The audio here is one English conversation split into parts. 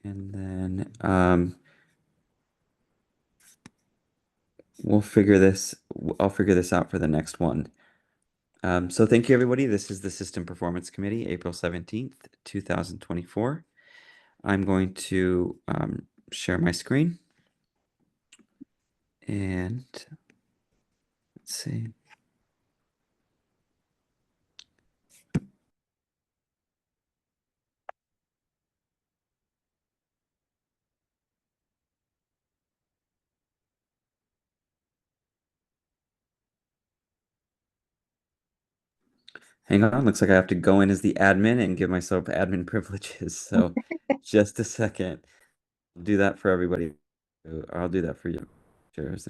And then we'll figure this, I'll figure this out for the next one. So thank you, everybody. This is the System Performance Committee, April 17th, 2024. I'm going to share my screen. And let's see. Hang on, looks like I have to go in as the admin and give myself admin privileges. So just a second. I'll do that for everybody. I'll do that for you. Shares.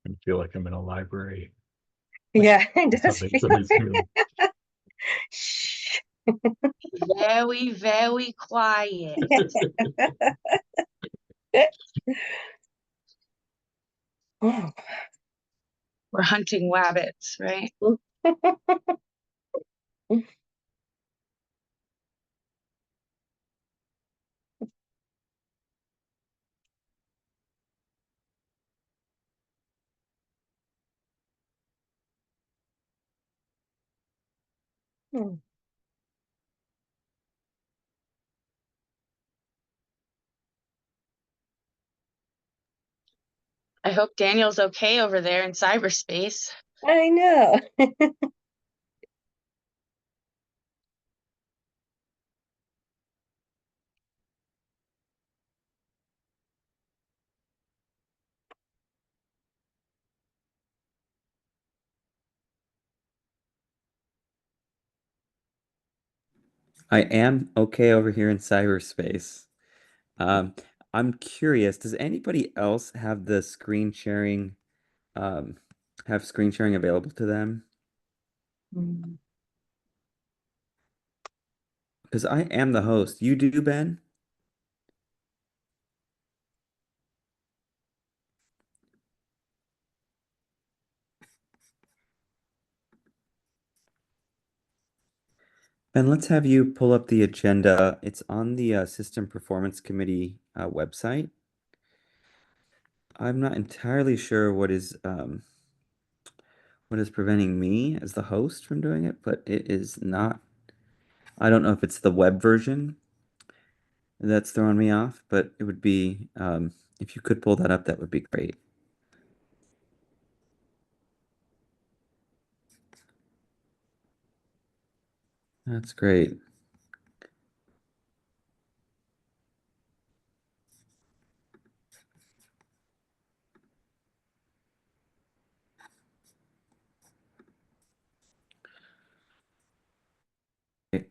I feel like I'm in a library. Yeah, it does Something, feel something's doing. Shh. Very, very quiet. Oh. We're hunting rabbits, right? Hmm. I hope Daniel's okay over there in cyberspace. I know. I am okay over here in cyberspace. Um, I'm curious, does anybody else have the screen sharing, um, have screen sharing available to them? Mm. Because I am the host. You do, Ben? Ben, let's have you pull up the agenda. It's on the System Performance Committee website. I'm not entirely sure what is preventing me as the host from doing it, but it is not. I don't know if it's the web version that's throwing me off, but it would be if you could pull that up, that would be great. That's great.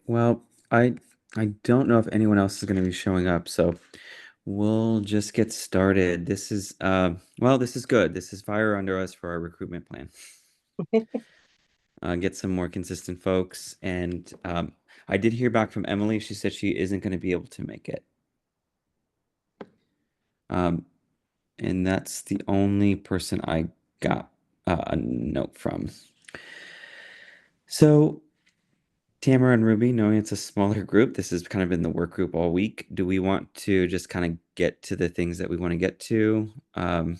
Well, I don't know if anyone else is going to be showing up, so we'll just get started. This is well, this is good. This is fire under us for our recruitment plan. Get some more consistent folks, and I did hear back from Emily. She said she isn't going to be able to make it. And that's the only person I got a note from. So Tamara and Ruby, knowing it's a smaller group, this has kind of been the work group all week. Do we want to just kind of get to the things that we want to get to? And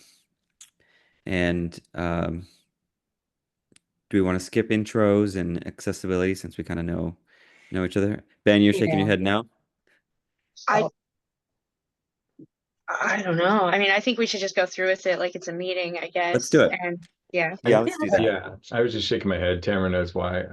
do we want to skip intros and accessibility since we kind of know each other? Ben, you're shaking your Yeah. head now? I don't know. I mean, I think we should just go through with it like it's a meeting, I guess. Let's do it. And yeah. Yeah, let's do that. Yeah, I was just shaking my head. Tamara knows why.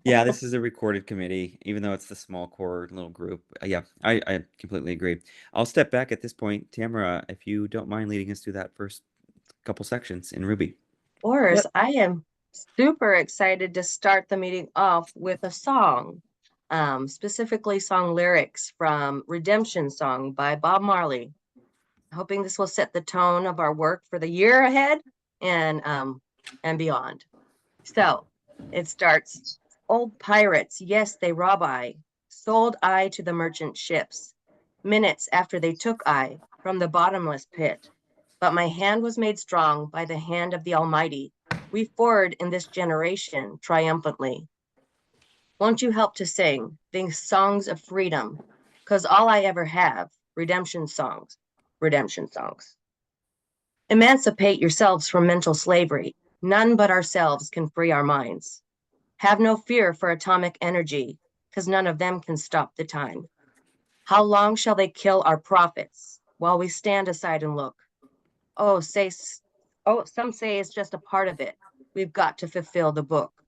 Yeah, this is a recorded committee, even though it's the small core little group. Yeah, I completely agree. I'll step back at this point. Tamara, if you don't mind leading us through that first couple sections in Ruby. Of course, I am super excited to start the meeting off with a song, specifically song lyrics from Redemption Song by Bob Marley. Hoping this will set the tone of our work for the year ahead and beyond. So it starts, old pirates, yes, they rob I, sold I to the merchant ships, minutes after they took I from the bottomless pit. But my hand was made strong by the hand of the Almighty. We forward in this generation triumphantly. Won't you help to sing these songs of freedom? 'Cause all I ever have, redemption songs, redemption songs. Emancipate yourselves from mental slavery. None but ourselves can free our minds. Have no fear for atomic energy, 'cause none of them can stop the time. How long shall they kill our prophets while we stand aside and look? Oh, some say it's just a part of it. We've got to fulfill the book.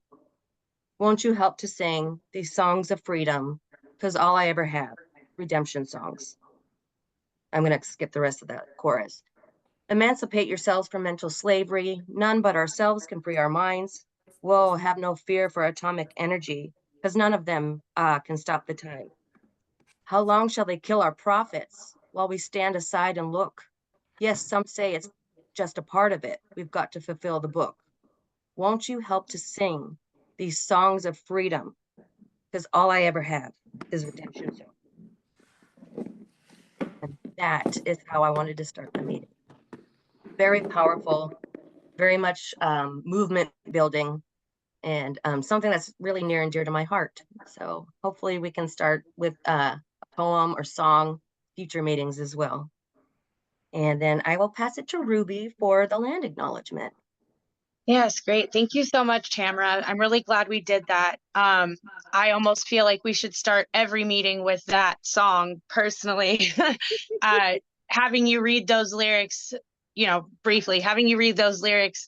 Won't you help to sing these songs of freedom? 'Cause all I ever have, redemption songs. I'm going to skip the rest of that chorus. Emancipate yourselves from mental slavery. None but ourselves can free our minds. Whoa, have no fear for atomic energy, because none of them can stop the time. How long shall they kill our prophets while we stand aside and look? Yes, some say it's just a part of it. We've got to fulfill the book. Won't you help to sing these songs of freedom? Because all I ever have is redemption song. And that is how I wanted to start the meeting. Very powerful, very much movement building, and something that's really near and dear to my heart. So hopefully we can start with a poem or song, future meetings as well. And then I will pass it to Ruby for the land acknowledgement. Yes, great. Thank you so much, Tamara. I'm really glad we did that. I almost feel like we should start every meeting with that song personally. Having you read those lyrics, briefly, having you read those lyrics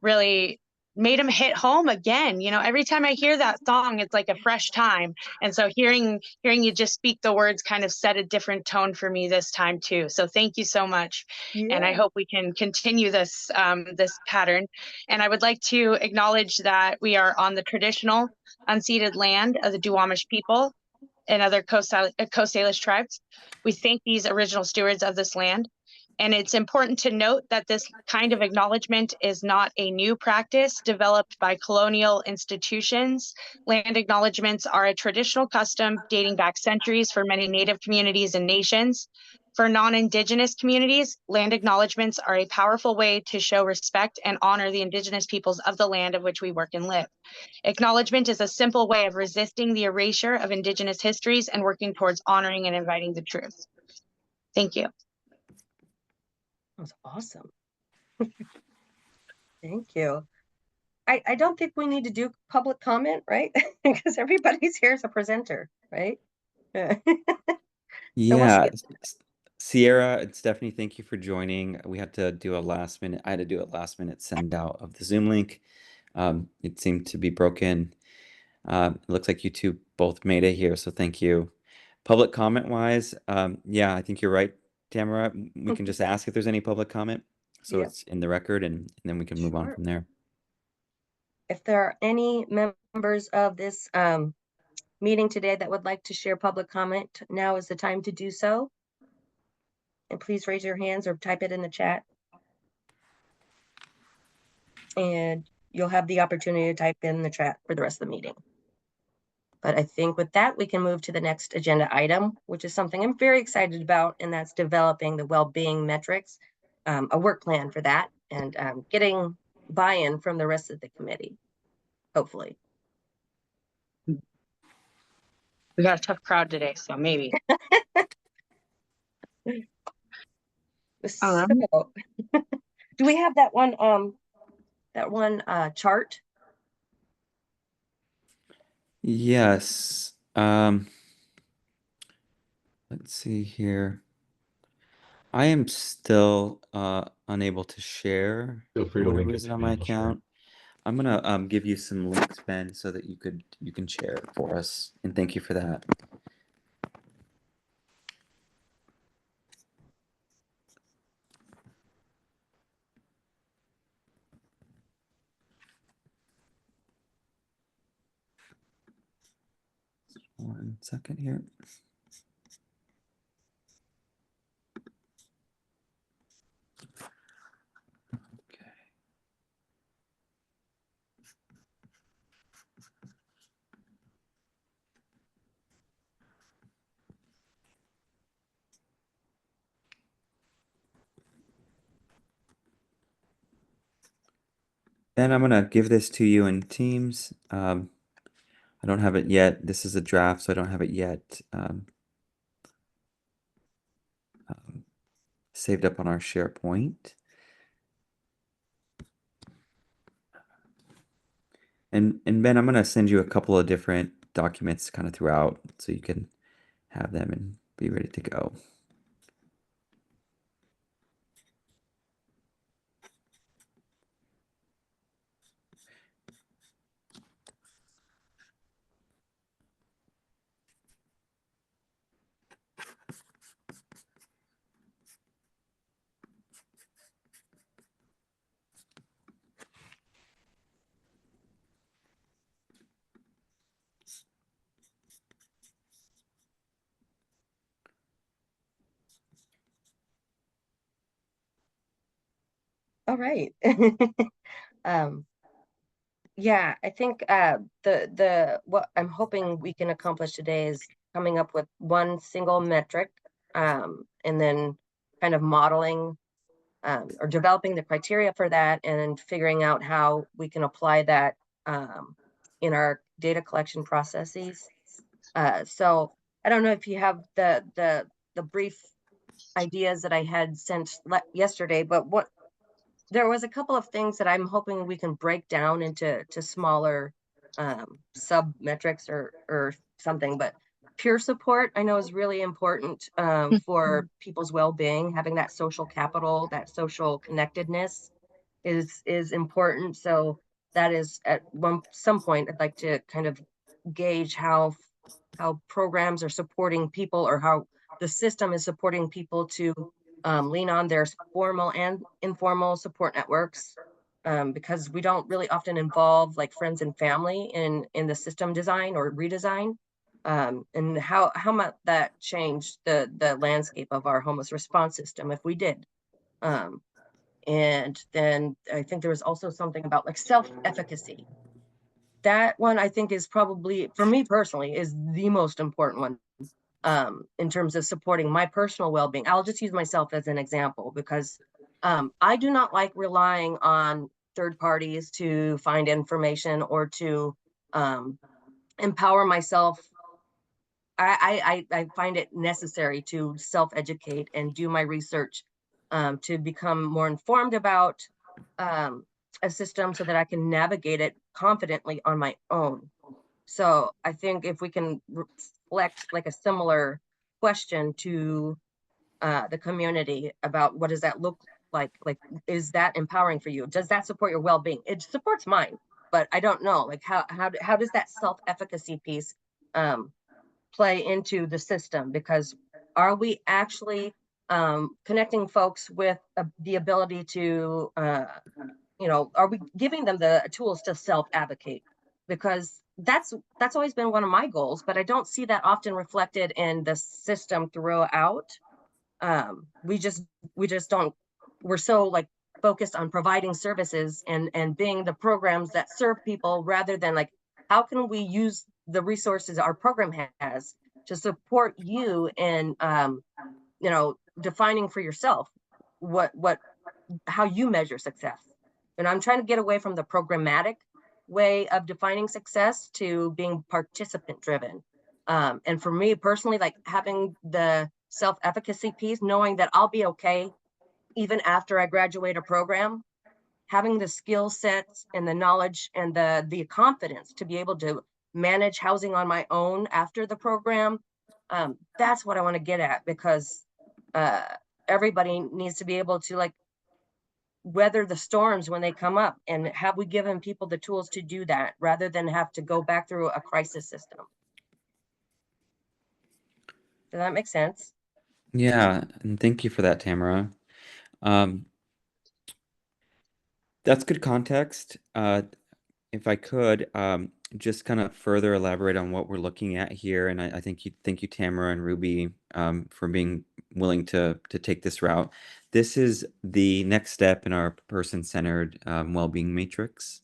really made them hit home again. You know, every time I hear that song, it's like a fresh time. And so hearing you just speak the words kind of set a different tone for me this time too. So thank you so much. And I hope we can continue this this pattern. And I would like to acknowledge that we are on the traditional unceded land of the Duwamish people and other Coast Salish tribes. We thank these original stewards of this land. And it's important to note that this kind of acknowledgement is not a new practice developed by colonial institutions. Land acknowledgements are a traditional custom dating back centuries for many Native communities and nations. For non-Indigenous communities, land acknowledgements are a powerful way to show respect and honor the Indigenous peoples of the land of which we work and live. Acknowledgement is a simple way of resisting the erasure of Indigenous histories and working towards honoring and inviting the truth. Thank you. That was awesome. Thank you. I don't think we need to do public comment, right? Because everybody's here as a presenter, right? Yeah. Yeah, Sierra and Stephanie, thank you for joining. We had to do a last minute, I had to do a last minute send out of the Zoom link. It seemed to be broken. It looks like you two both made it here, so thank you. Public comment wise, yeah, I think you're right, Tamara. We can just ask if there's any public comment, so Yep. it's in the record, and then we can move on Sure. from there. If there are any members of this meeting today that would like to share public comment, now is the time to do so. And please raise your hands or type it in the chat. And you'll have the opportunity to type in the chat for the rest of the meeting. But I think with that, we can move to the next agenda item, which is something I'm very excited about, and that's developing the well-being metrics, a work plan for that, and getting buy-in from the rest of the committee, hopefully. We got a tough crowd today, so maybe. So, do we have that one chart? Yes. Let's see here. I am still unable to share. Feel free to For whatever link it reason to on me, my I'll share. account. I'm gonna give you some links, Ben, so that you can share it for us. And thank you for that. One second here. Okay. Then I'm gonna give this to you in Teams. I don't have it yet. This is a draft, so I don't have it yet saved up on our SharePoint. And Ben, I'm gonna send you a couple of different documents kind of throughout, so you can have them and be ready to go. All right. Yeah, I think what I'm hoping we can accomplish today is coming up with one single metric, and then kind of modeling or developing the criteria for that, and figuring out how we can apply that in our data collection processes. So I don't know if you have the brief ideas that I had sent yesterday, but there was a couple of things that I'm hoping we can break down into smaller sub metrics or something. But peer support I know is really important for people's well-being. Having that social capital, that social connectedness is important. So that is at some point, I'd like to kind of gauge how programs are supporting people, or how the system is supporting people to lean on their formal and informal support networks, because we don't really often involve like friends and family in the system design or redesign, and how might that change the landscape of our homeless response system if we did. And then I think there was also something about like self-efficacy. That one I think is probably, for me personally, is the most important one, in terms of supporting my personal well-being. I'll just use myself as an example, because I do not like relying on third parties to find information or to empower myself. I find it necessary to self-educate and do my research, to become more informed about a system so that I can navigate it confidently on my own. So I think if we can reflect like a similar question to the community about what does that look like, is that empowering for you? Does that support your well-being? It supports mine, but I don't know, like how does that self-efficacy piece play into the system? Because are we actually connecting folks with the ability to, are we giving them the tools to self-advocate? Because that's always been one of my goals, but I don't see that often reflected in the system throughout. We just don't, we're so like focused on providing services and being the programs that serve people, rather than like, how can we use the resources our program has to support you in, defining for yourself how you measure success. And I'm trying to get away from the programmatic way of defining success to being participant driven. And for me personally, like having the self-efficacy piece, knowing that I'll be okay even after I graduate a program, having the skill sets and the knowledge and the confidence to be able to manage housing on my own after the program. That's what I want to get at, because everybody needs to be able to like weather the storms when they come up, and have we given people the tools to do that rather than have to go back through a crisis system? Does that make sense? Yeah, and thank you for that, Tamara. That's good context. If I could, just kind of further elaborate on what we're looking at here, and I thank you, Tamara and Ruby, for being willing to take this route. This is the next step in our person-centered well-being matrix,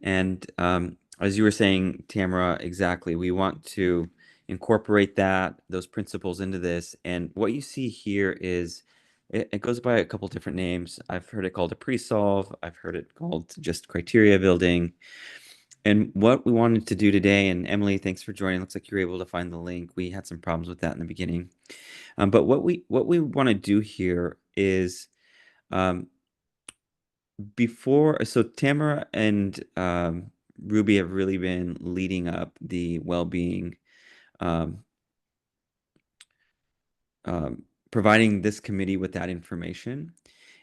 and as you were saying, Tamara, exactly, we want to incorporate those principles into this, and what you see here is it goes by a couple different names. I've heard it called a pre-solve. I've heard it called just criteria building. And what we wanted to do today, and Emily, thanks for joining. Looks like you were able to find the link. We had some problems with that in the beginning. But what we want to do here is so Tamara and Ruby have really been leading up the well-being, providing this committee with that information.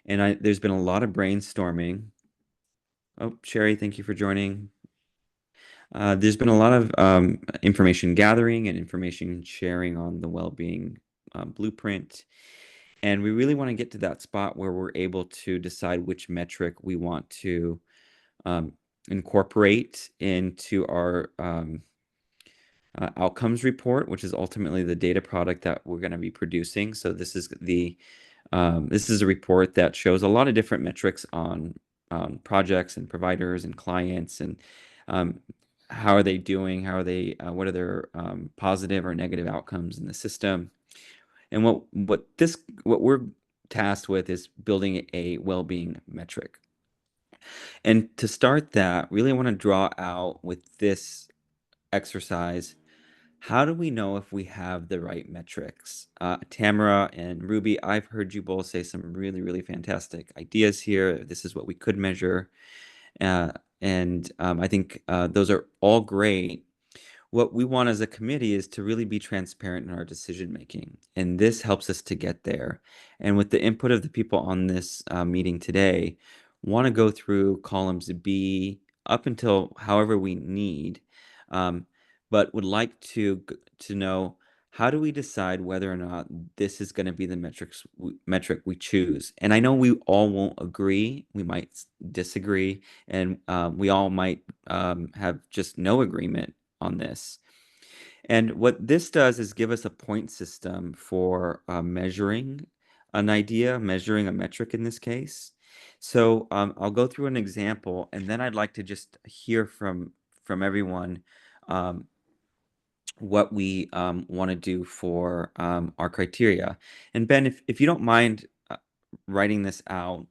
And there's been a lot of brainstorming. Oh, Sherry, thank you for joining. There's been a lot of information gathering and information sharing on the well-being blueprint. And we really want to get to that spot where we're able to decide which metric we want to incorporate into our outcomes report, which is ultimately the data product that we're going to be producing. So this is a report that shows a lot of different metrics on projects and providers and clients, and how are they doing? How are they? What are their positive or negative outcomes in the system? And what we're tasked with is building a well-being metric. And to start that, really want to draw out with this exercise, how do we know if we have the right metrics? Tamara and Ruby, I've heard you both say some really, really fantastic ideas here. This is what we could measure. And I think those are all great. What we want as a committee is to really be transparent in our decision making. And this helps us to get there. And with the input of the people on this meeting today, want to go through columns B, up until however we need, but would like to know, how do we decide whether or not this is going to be the metric we choose? And I know we all won't agree. We might disagree, and we all might have just no agreement on this. And what this does is give us a point system for measuring an idea, measuring a metric in this case. So I'll go through an example, and then I'd like to just hear from everyone what we want to do for our criteria. And Ben, if you don't mind writing this out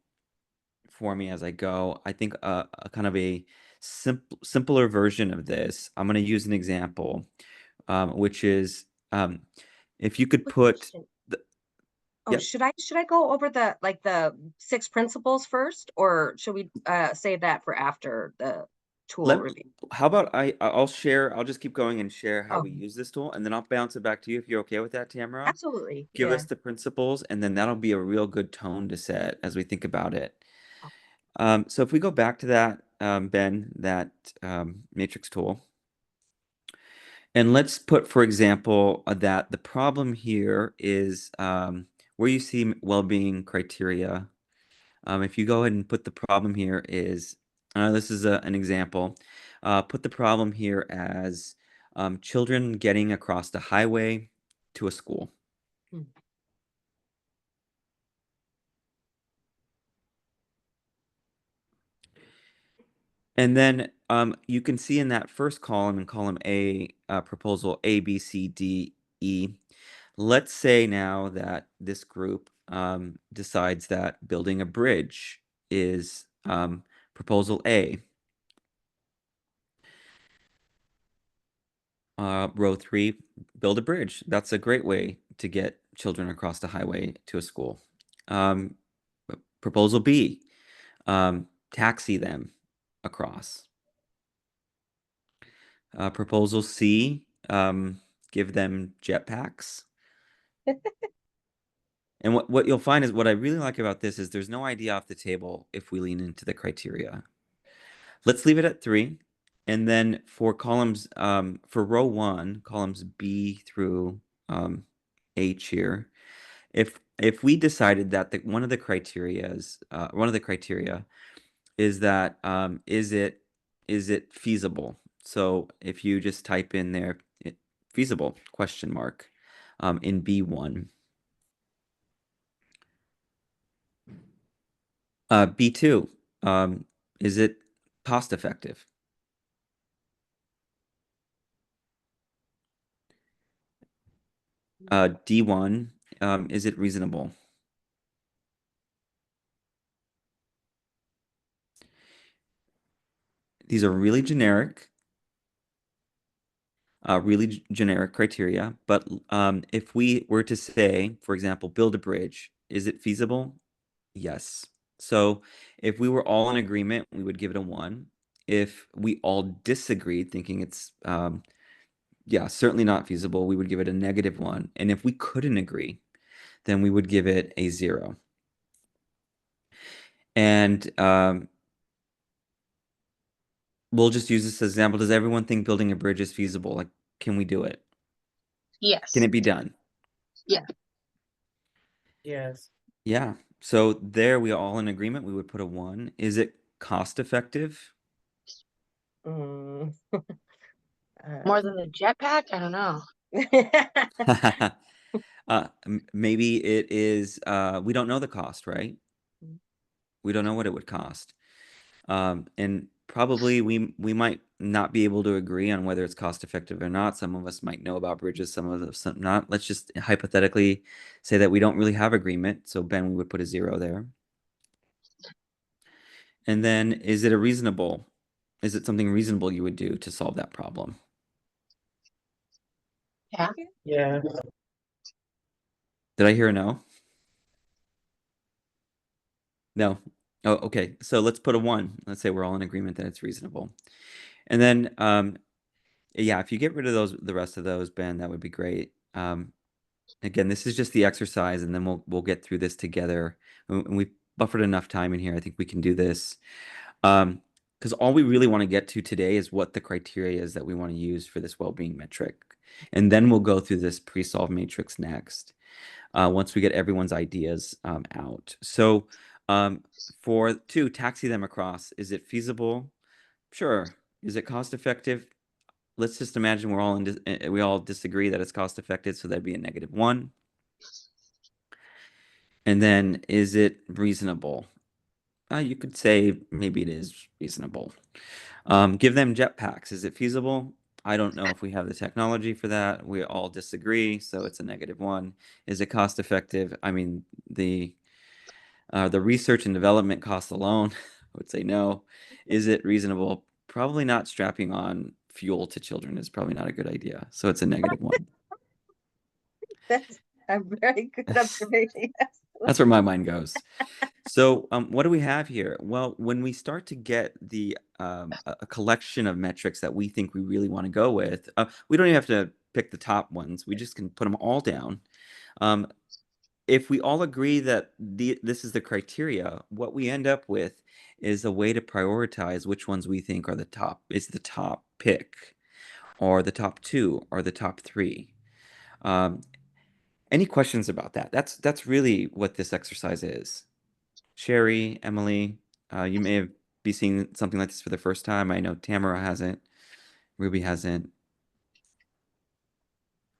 for me as I go, I think a kind of a simpler version of this, I'm going to use an example, which is if you could Quick put question. the, Oh, Yep. should I go over the 6 principles first, or should we save that for after the tool review? how about I'll share, I'll just keep going and share how we Oh. use this tool, and then I'll bounce it back to you if you're okay with that, Tamara. Absolutely. Give Yeah. us the principles, and then that'll be a real good tone to set as we think about it. So if we go back to that, Ben, that matrix tool, and let's put, for example, that the problem here is where you see well-being criteria. If you go ahead and put the problem here is, this is an example, put the problem here as children getting across the highway to a school. And then you can see in that first column, in column A, proposal A, B, C, D, E. Let's say now that this group decides that building a bridge is proposal A. Row 3, build a bridge. That's a great way to get children across the highway to a school. Proposal B, taxi them across. Proposal C, give them jetpacks. And what you'll find is, what I really like about this is there's no idea off the table if we lean into the criteria. Let's leave it at 3. And then for columns, for row 1, columns B through H here, if we decided that one of the criteria is that is it feasible? So if you just type in there feasible question mark in B1. B2, is it cost effective? D1, is it reasonable? These are really generic criteria, but if we were to say, for example, build a bridge, is it feasible? Yes. So if we were all in agreement, we would give it a 1. If we all disagreed, thinking it's certainly not feasible, we would give it a -1. And if we couldn't agree, then we would give it a 0. And we'll just use this as an example. Does everyone think building a bridge is feasible? Like, can we do it? Yes. Can it be done? Yeah. Yes. Yeah. So there, we are all in agreement. We would put a 1. Is it cost effective? Mm. More than the jetpack? I don't know. Maybe it is. We don't know the cost, right? We don't know what it would cost. And probably we might not be able to agree on whether it's cost effective or not. Some of us might know about bridges, some of us not. Let's just hypothetically say that we don't really have agreement. So Ben, we would put a 0 there. And then, is it something reasonable you would do to solve that problem? Yeah. Yeah. Did I hear a no? No. Oh, okay. So let's put a 1. Let's say we're all in agreement that it's reasonable. And then, yeah, if you get rid of the rest of those, Ben, that would be great. Again, this is just the exercise, and then we'll get through this together. And we buffered enough time in here. I think we can do this. because all we really want to get to today is what the criteria is that we want to use for this well-being metric. And then we'll go through this pre-solve matrix next, once we get everyone's ideas out. So for 2, taxi them across. Is it feasible? Sure. Is it cost effective? Let's just imagine we all disagree that it's cost effective, so that'd be a -1. And then, is it reasonable? You could say maybe it is reasonable. Give them jetpacks. Is it feasible? I don't know if we have the technology for that. We all disagree, so it's a -1. Is it cost effective? I mean, the research and development costs alone, I would say no. Is it reasonable? Probably not. Strapping on fuel to children is probably not a good idea. So it's a -1. That's a very good observation. Yes. That's where my mind goes. So what do we have here? Well, when we start to get a collection of metrics that we think we really want to go with, we don't even have to pick the top ones. We just can put them all down. If we all agree that this is the criteria, what we end up with is a way to prioritize which ones we think are the top pick, or the top 2, or the top 3. Any questions about that? That's really what this exercise is. Sherry, Emily, you may be seeing something like this for the first time. I know Tamara hasn't. Ruby hasn't.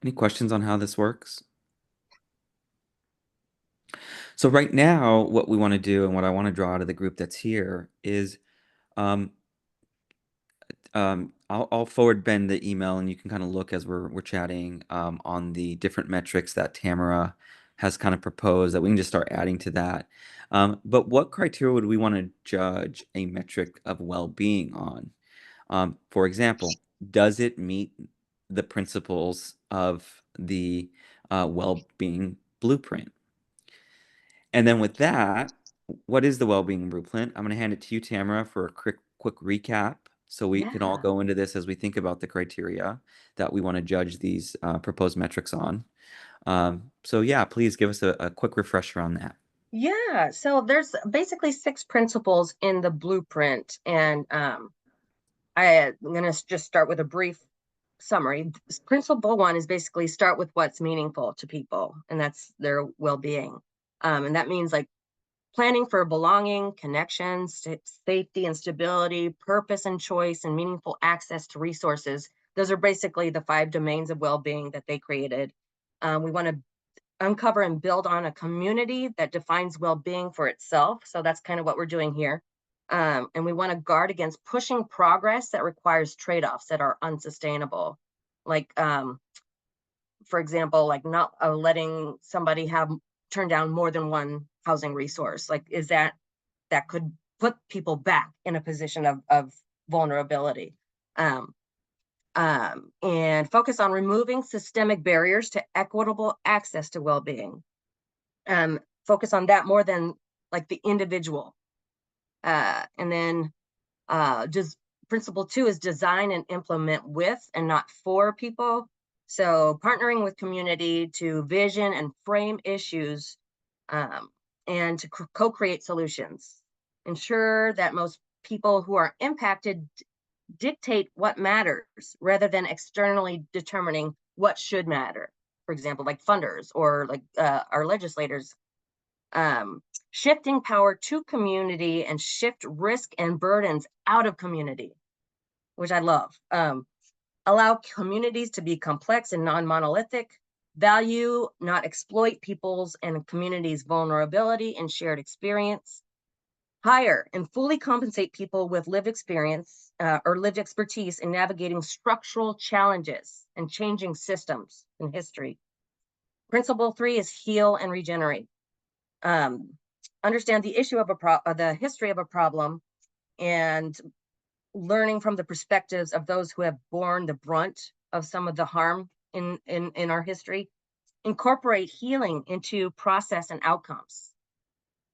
Any questions on how this works? So right now, what we want to do and what I want to draw out of the group that's here is I'll forward Ben the email, and you can kind of look as we're chatting on the different metrics that Tamara has kind of proposed that we can just start adding to that. But what criteria would we want to judge a metric of well-being on? For example, does it meet the principles of the well-being blueprint? And then with that, what is the well-being blueprint? I'm going to hand it to you, Tamara, for a quick recap, so we can all Yeah. go into this as we think about the criteria that we want to judge these proposed metrics on. So yeah, please give us a quick refresher on that. Yeah, so there's basically 6 principles in the blueprint, and I'm going to just start with a brief summary. Principle 1 is basically start with what's meaningful to people, and that's their well-being. And that means like planning for belonging, connections, safety and stability, purpose and choice, and meaningful access to resources. Those are basically the 5 domains of well-being that they created. We want to uncover and build on a community that defines well-being for itself. So that's kind of what we're doing here. And we want to guard against pushing progress that requires trade-offs that are unsustainable. Like, for example, like not letting somebody turn down more than one housing resource. Like, is that could put people back in a position of vulnerability. And focus on removing systemic barriers to equitable access to well-being. Focus on that more than like the individual. And then just principle 2 is design and implement with and not for people. So partnering with community to vision and frame issues and to co-create solutions. Ensure that most people who are impacted dictate what matters rather than externally determining what should matter. For example, like funders or like our legislators. Shifting power to community and shift risk and burdens out of community, which I love. Allow communities to be complex and non-monolithic. Value, not exploit people's and communities' vulnerability and shared experience. Hire and fully compensate people with lived experience or lived expertise in navigating structural challenges and changing systems in history. Principle 3 is heal and regenerate. Understand the issue of the history of a problem, and learning from the perspectives of those who have borne the brunt of some of the harm in our history. Incorporate healing into process and outcomes.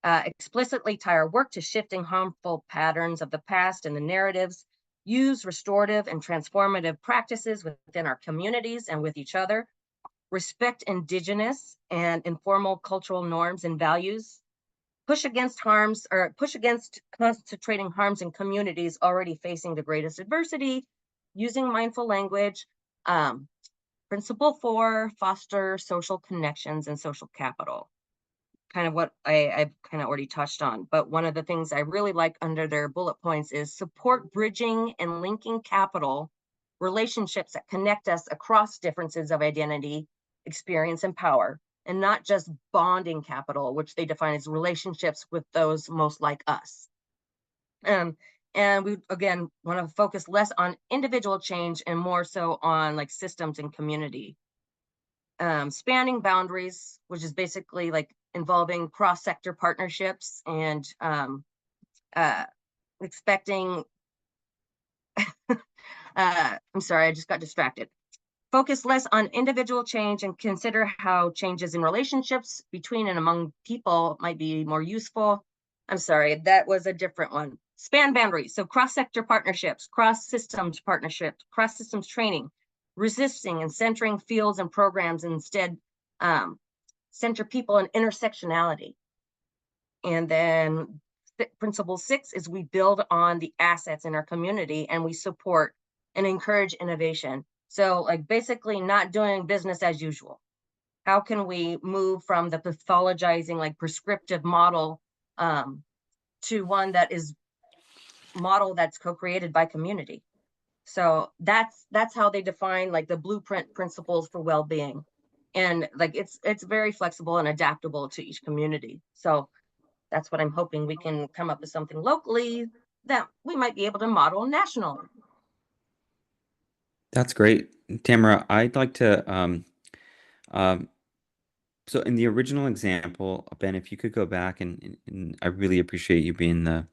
Explicitly tie our work to shifting harmful patterns of the past and the narratives. Use restorative and transformative practices within our communities and with each other. Respect indigenous and informal cultural norms and values. push against concentrating harms in communities already facing the greatest adversity, using mindful language. Principle 4, foster social connections and social capital. Kind of what I've kind of already touched on, but one of the things I really like under their bullet points is support bridging and linking capital relationships that connect us across differences of identity, experience, and power, and not just bonding capital, which they define as relationships with those most like us. And we, again, want to focus less on individual change and more so on like systems and community. Spanning boundaries, which is basically like involving cross-sector partnerships and expecting, I'm sorry, I just got distracted. Focus less on individual change and consider how changes in relationships between and among people might be more useful. I'm sorry, that was a different one. Span boundaries, so cross-sector partnerships, cross-systems partnerships, cross-systems training, resisting and centering fields and programs, instead center people in intersectionality. And then principle 6 is we build on the assets in our community and we support and encourage innovation. So like basically not doing business as usual. How can we move from the pathologizing, like prescriptive model to one that is model that's co-created by community? So that's how they define like the blueprint principles for well-being. And like it's very flexible and adaptable to each community. So that's what I'm hoping we can come up with something locally that we might be able to model nationally. That's great. Tamara, I'd like to, so in the original example, Ben, if you could go back and I really appreciate you being the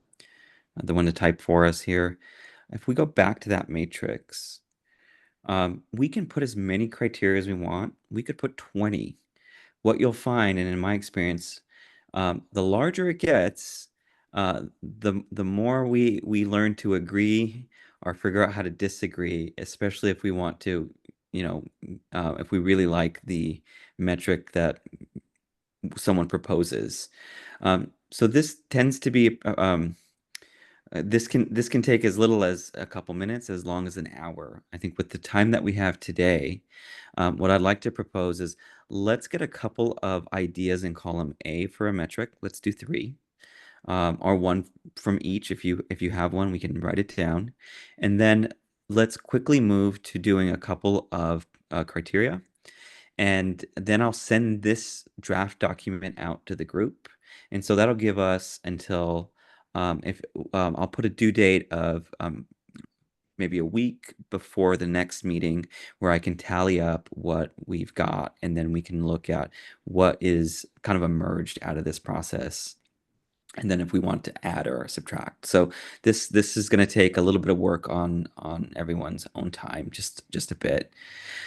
one to type for us here. If we go back to that matrix, we can put as many criteria as we want. We could put 20. What you'll find, and in my experience, the larger it gets, the more we learn to agree or figure out how to disagree, especially if we want to, if we really like the metric that someone proposes. So this tends to be this can take as little as a couple minutes, as long as an hour. I think with the time that we have today, what I'd like to propose is let's get a couple of ideas in column A for a metric. Let's do 3, or 1 from each. If you have one, we can write it down, and then let's quickly move to doing a couple of criteria, and then I'll send this draft document out to the group, and so that'll give us until I'll put a due date of maybe a week before the next meeting where I can tally up what we've got, and then we can look at what is kind of emerged out of this process, and then if we want to add or subtract. So this is going to take a little bit of work on everyone's own time, just a bit.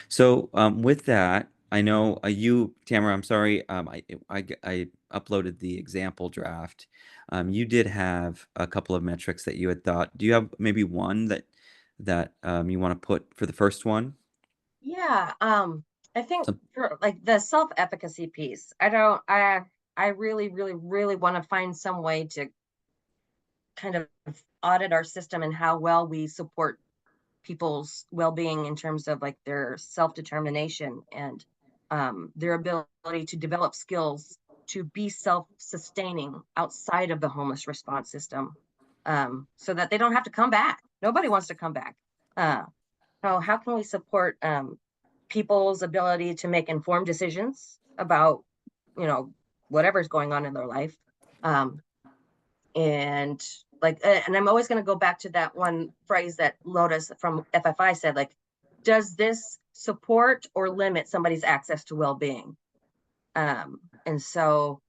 So with that, I know you, Tamara, I'm sorry, I uploaded the example draft. You did have a couple of metrics that you had thought. Do you have maybe one that you want to put for the first one? Yeah, I think for like the self-efficacy piece, I really want to find some way to kind of audit our system and how well we support people's well-being in terms of like their self-determination and their ability to develop skills to be self-sustaining outside of the homeless response system, so that they don't have to come back. Nobody wants to come back. So how can we support people's ability to make informed decisions about, whatever's going on in their life? And like, and I'm always going to go back to that one phrase that Lotus from FFI said, like, does this support or limit somebody's access to well-being? And so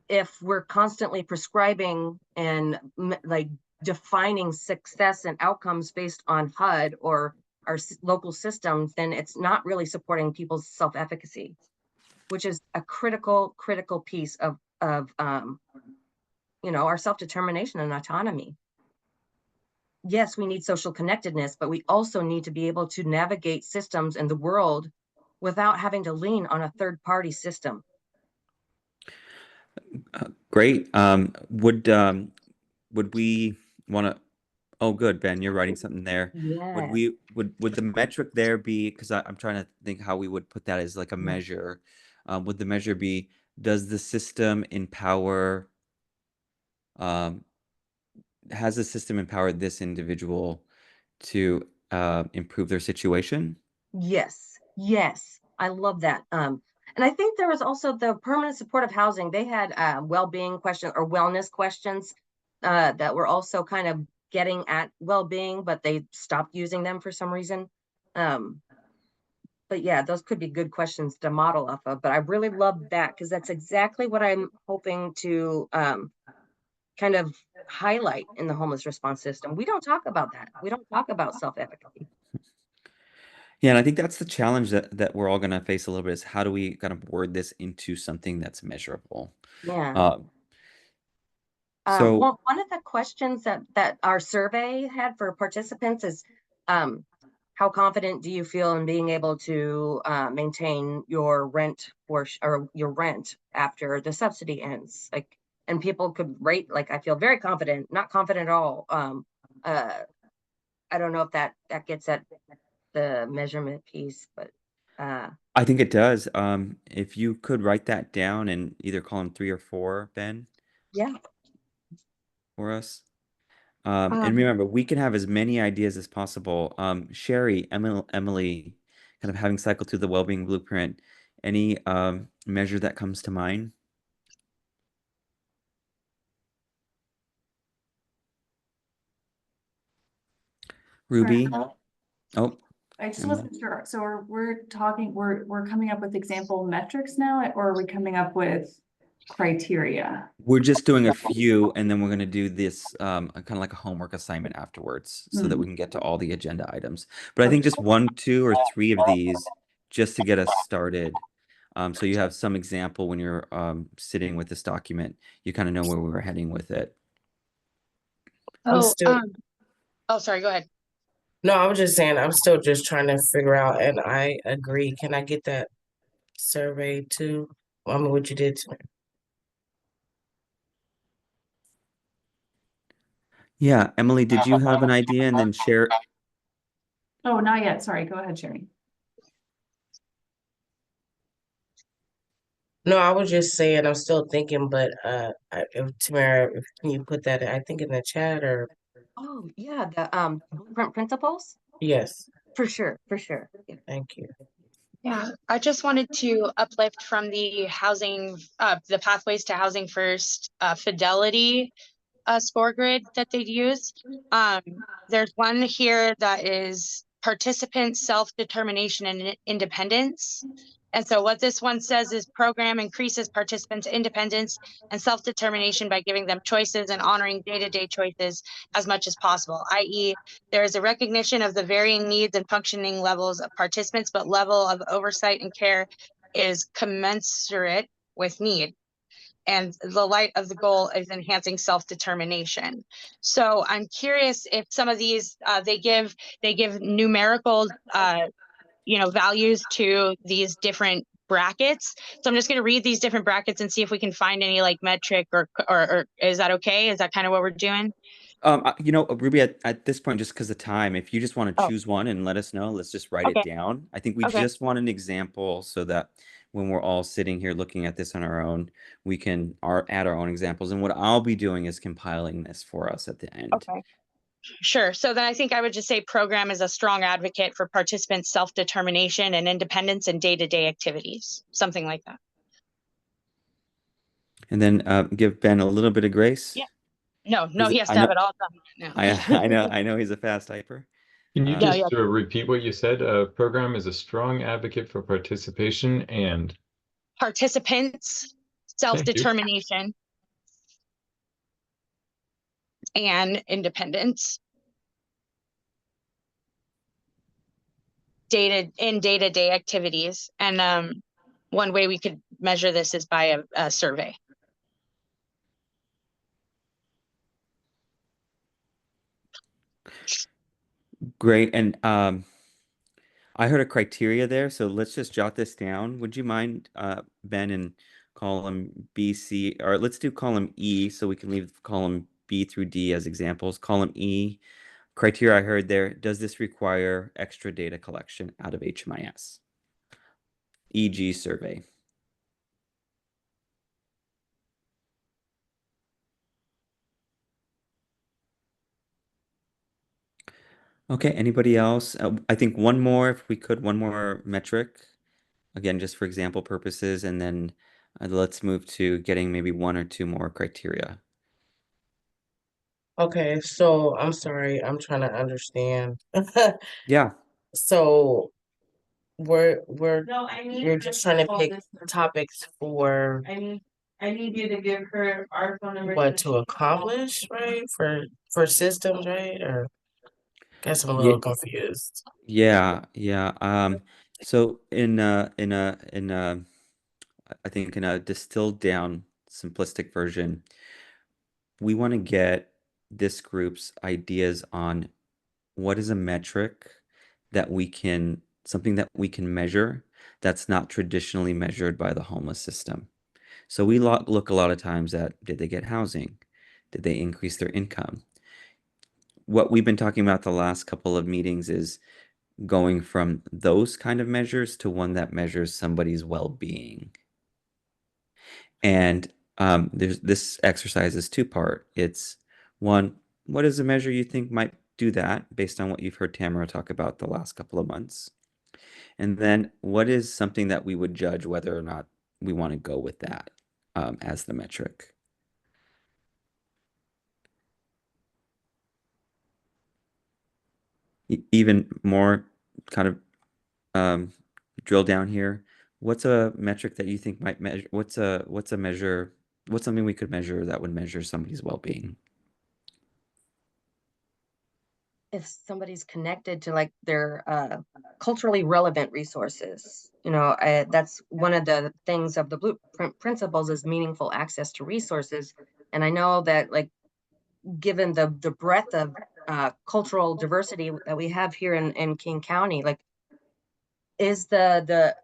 if we're constantly prescribing and like defining success and outcomes based on HUD or our local systems, then it's not really supporting people's self-efficacy, which is a critical piece of our self-determination and autonomy. Yes, we need social connectedness, but we also need to be able to navigate systems in the world without having to lean on a third-party system. Great. Would we want to? Oh, good, Ben, you're writing something there. Yeah. Would the metric there be, because I'm trying to think how we would put that as like a Yeah. measure. Would the measure be, does the system empower, um, has the system empowered this individual to improve their situation? Yes, yes, I love that. And I think there was also the permanent supportive housing. They had well-being questions or wellness questions that were also kind of getting at well-being, but they stopped using them for some reason. Um, but yeah, those could be good questions to model off of. But I really love that because that's exactly what I'm hoping to kind of highlight in the homeless response system. We don't talk about that. We don't talk about self-efficacy. Yeah, and I think that's the challenge that we're all going to face a little bit, is how do we kind of word this into something that's measurable? Yeah. Uh, so Well, one of the questions that our survey had for participants is, how confident do you feel in being able to maintain your rent or your rent after the subsidy ends? Like, and people could rate, like, I feel very confident, not confident at all. I don't know if that gets at the measurement piece, but I think it does. If you could write that down in either column 3 or 4, Ben, yeah. for us. Um, And remember, we can have as many ideas as possible. Sherry, Emily, kind of having cycled through the well-being blueprint, any measure that comes to mind? Ruby? Oh, I just Emily? wasn't sure. So we're coming up with example metrics now, or are we coming up with criteria? We're just doing a few, and then we're going to do this kind of like a homework assignment afterwards, so that we can get to all the agenda items. But I think just 1, 2, or 3 of these just to get us started. So you have some example when you're sitting with this document, you kind of know where we were heading with it. I'm oh, still, oh, sorry, go ahead. no, I was just saying, I'm still just trying to figure out, and I agree. Can I get that survey too? I mean, what you did to me. Yeah, Emily, did you have an idea and then share? Oh, not yet. Sorry. Go ahead, Sherry. No, I was just saying, I'm still thinking, but Tamara, can you put that, I think, in the chat or, Oh, yeah, the blueprint principles? yes, For sure, for sure. Yeah. thank you. Yeah, I just wanted to uplift from the housing, the Pathways to Housing First Fidelity score grid that they'd use. There's one here that is participant self-determination and independence. And so what this one says is program increases participants' independence and self-determination by giving them choices and honoring day-to-day choices as much as possible, i.e. there is a recognition of the varying needs and functioning levels of participants, but level of oversight and care is commensurate with need. And the light of the goal is enhancing self-determination. So I'm curious if some of these they give numerical values to these different brackets. So I'm just going to read these different brackets and see if we can find any like metric or is that okay? Is that kind of what we're doing? Ruby, at this point, just because of time, if you just want to Oh. choose one and let us know, let's just write Okay. it down. I think we Okay. just want an example so that when we're all sitting here looking at this on our own, we can add our own examples. And what I'll be doing is compiling this for us at the end. Okay. Sure. So then I think I would just say program is a strong advocate for participants' self-determination and independence in day-to-day activities, something like that. And then give Ben a little bit of grace. Yeah. No, he has I to have know- it all done. No. I know he's a fast typer. Can you Yeah, just repeat what you said? Program is a strong advocate for participation and Participants, self-determination, and independence. In day-to-day activities. And one way we could measure this is by a survey. Great. And I heard a criteria there, so let's just jot this down. Would you mind, Ben, and column B, C, or let's do column E so we can leave column B through D as examples. Column E, criteria I heard there, does this require extra data collection out of HMIS? E.g. survey. Okay, anybody else? I think one more, if we could, one more metric. Again, just for example purposes, and then let's move to getting maybe one or two more criteria. Okay, so I'm sorry, I'm trying to understand. Yeah, So we're No, I need. you're her just to trying to call pick this number. topics for I need you to give her our phone number. what so to she can call. accomplish, right? For systems, right? Or guess I'm a yeah, little confused. yeah. So I think in a distilled down simplistic version, we want to get this group's ideas on what is a metric that something that we can measure that's not traditionally measured by the homeless system. So we look a lot of times at, did they get housing? Did they increase their income? What we've been talking about the last couple of meetings is going from those kind of measures to one that measures somebody's well-being. And this exercise is two-part. It's one, what is a measure you think might do that based on what you've heard Tamara talk about the last couple of months? And then what is something that we would judge whether or not we want to go with that as the metric? Even more kind of drill down here. What's a metric that you think might measure? What's a measure? What's something we could measure that would measure somebody's well-being? If somebody's connected to like their culturally relevant resources, that's one of the things of the blueprint principles is meaningful access to resources. And I know that like given the breadth of cultural diversity that we have here in King County, like does the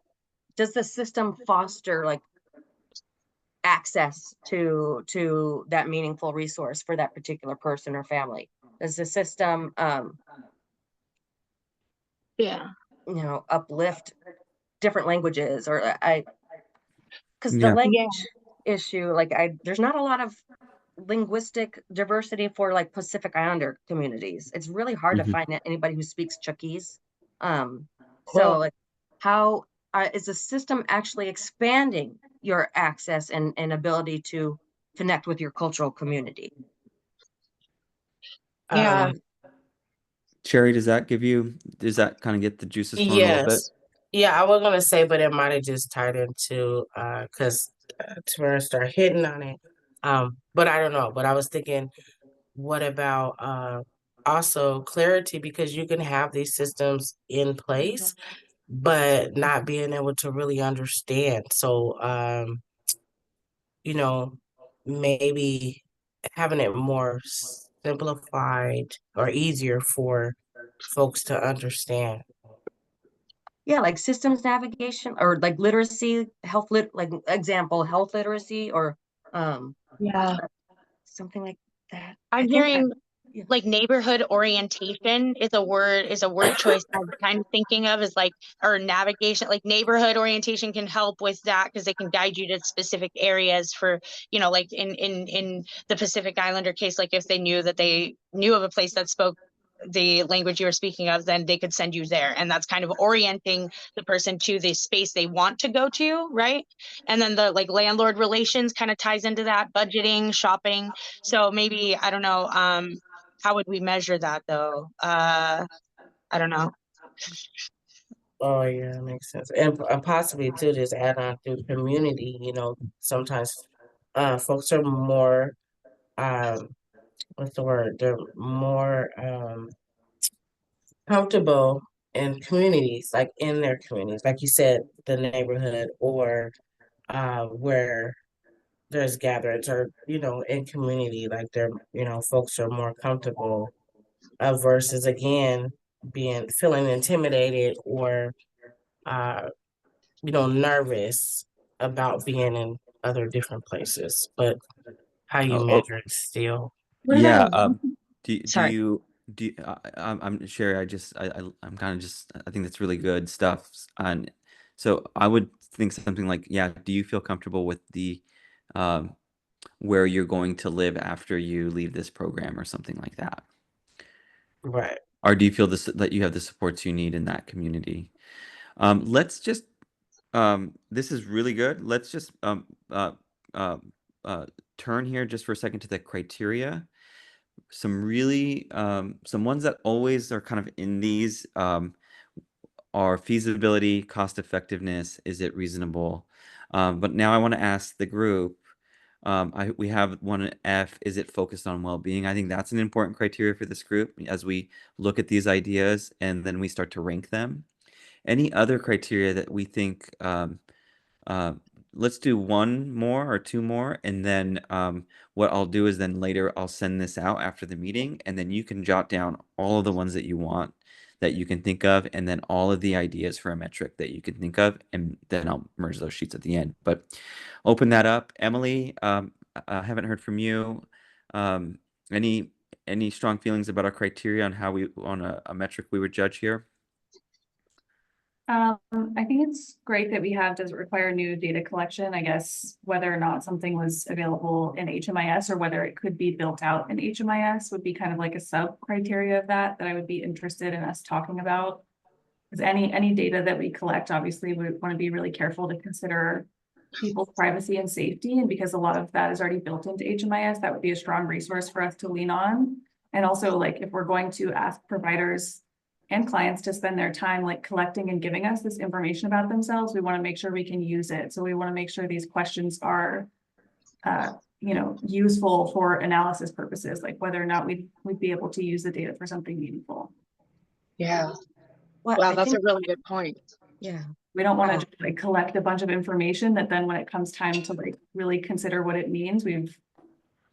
system foster like access to that meaningful resource for that particular person or family? Does the system Yeah. uplift different languages or because the Yeah. language issue, like there's not a lot of linguistic diversity for like Pacific Islander communities. It's really hard to Mhm. find anybody who speaks Chuukese. So Well, like how is the system actually expanding your access and ability to connect with your cultural community? Yeah. um, Sherry, does that kind of get the juices flowing a little bit? yes. Yeah, I was gonna say, but it might have just tied into because Tamara started hitting on it. But I don't know. But I was thinking, what about also clarity? Because you can have these systems in place, but not being able to really understand. So you know, maybe having it more simplified or easier for folks to understand. Yeah, like systems navigation or like literacy, like example, health literacy or um Yeah. something like that. I'm I hearing yeah. like neighborhood orientation is a word choice I'm kind of thinking of is like, or navigation, like neighborhood orientation can help with that because they can guide you to specific areas for, like in the Pacific Islander case, like if they knew of a place that spoke the language you were speaking of, then they could send you there. And that's kind of orienting the person to the space they want to go to, right? And then the like landlord relations kind of ties into that, budgeting, shopping. So maybe, I don't know, how would we measure that though? I don't know. Oh yeah, makes sense. And possibly too, just add on to community, sometimes folks are more what's the word? They're more comfortable in communities, like in their communities, like you said, the neighborhood or where there's gatherings or, in community, like folks are more comfortable versus again feeling intimidated or nervous about being in other different places, but how you Oh, measure it still. What yeah. about, Do Sorry. I'm Sherry. I'm kind of just. I think that's really good stuff. And so I would think something like, yeah. Do you feel comfortable with the, um, where you're going to live after you leave this program or something like that? Right. Or do you feel that you have the supports you need in that community? Let's just. This is really good. Let's just uh, uh, turn here just for a second to the criteria. Some really some ones that always are kind of in these are feasibility, cost effectiveness, is it reasonable? But now I want to ask the group. We have one F, is it focused on well-being? I think that's an important criteria for this group as we look at these ideas and then we start to rank them. Any other criteria that we think, uh, let's do one more or two more, and then what I'll do is then later I'll send this out after the meeting, and then you can jot down all of the ones that you want that you can think of, and then all of the ideas for a metric that you can think of, and then I'll merge those sheets at the end. But open that up. Emily, I haven't heard from you. Um, any strong feelings about our criteria on how we on a metric we would judge here? I think it's great that we have, does it require new data collection? I guess whether or not something was available in HMIS or whether it could be built out in HMIS would be kind of like a sub criteria of that I would be interested in us talking about. Because any data that we collect, obviously, we want to be really careful to consider people's privacy and safety. And because a lot of that is already built into HMIS, that would be a strong resource for us to lean on. And also, like, if we're going to ask providers and clients to spend their time like collecting and giving us this information about themselves, we want to make sure we can use it. So we want to make sure these questions are, useful for analysis purposes, like whether or not we'd be able to use the data for something meaningful. Yeah. Well, Wow, I that's a think, really good point. yeah, We don't want Wow. to just like collect a bunch of information that then when it comes time to like really consider what it means, we've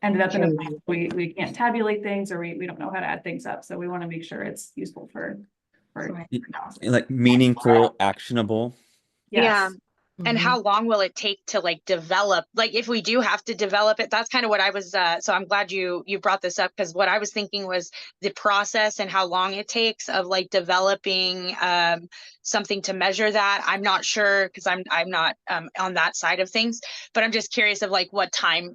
ended up in a place we can't tabulate things or we don't know how to add things up. So we want to make sure it's useful for Right. analysis. Like meaningful, actionable. Yeah. Yes. And Mhm. how long will it take to like develop? Like if we do have to develop it, that's kind of what I was so I'm glad you brought this up, because what I was thinking was the process and how long it takes of like developing something to measure that. I'm not sure because I'm not on that side of things, but I'm just curious of like what time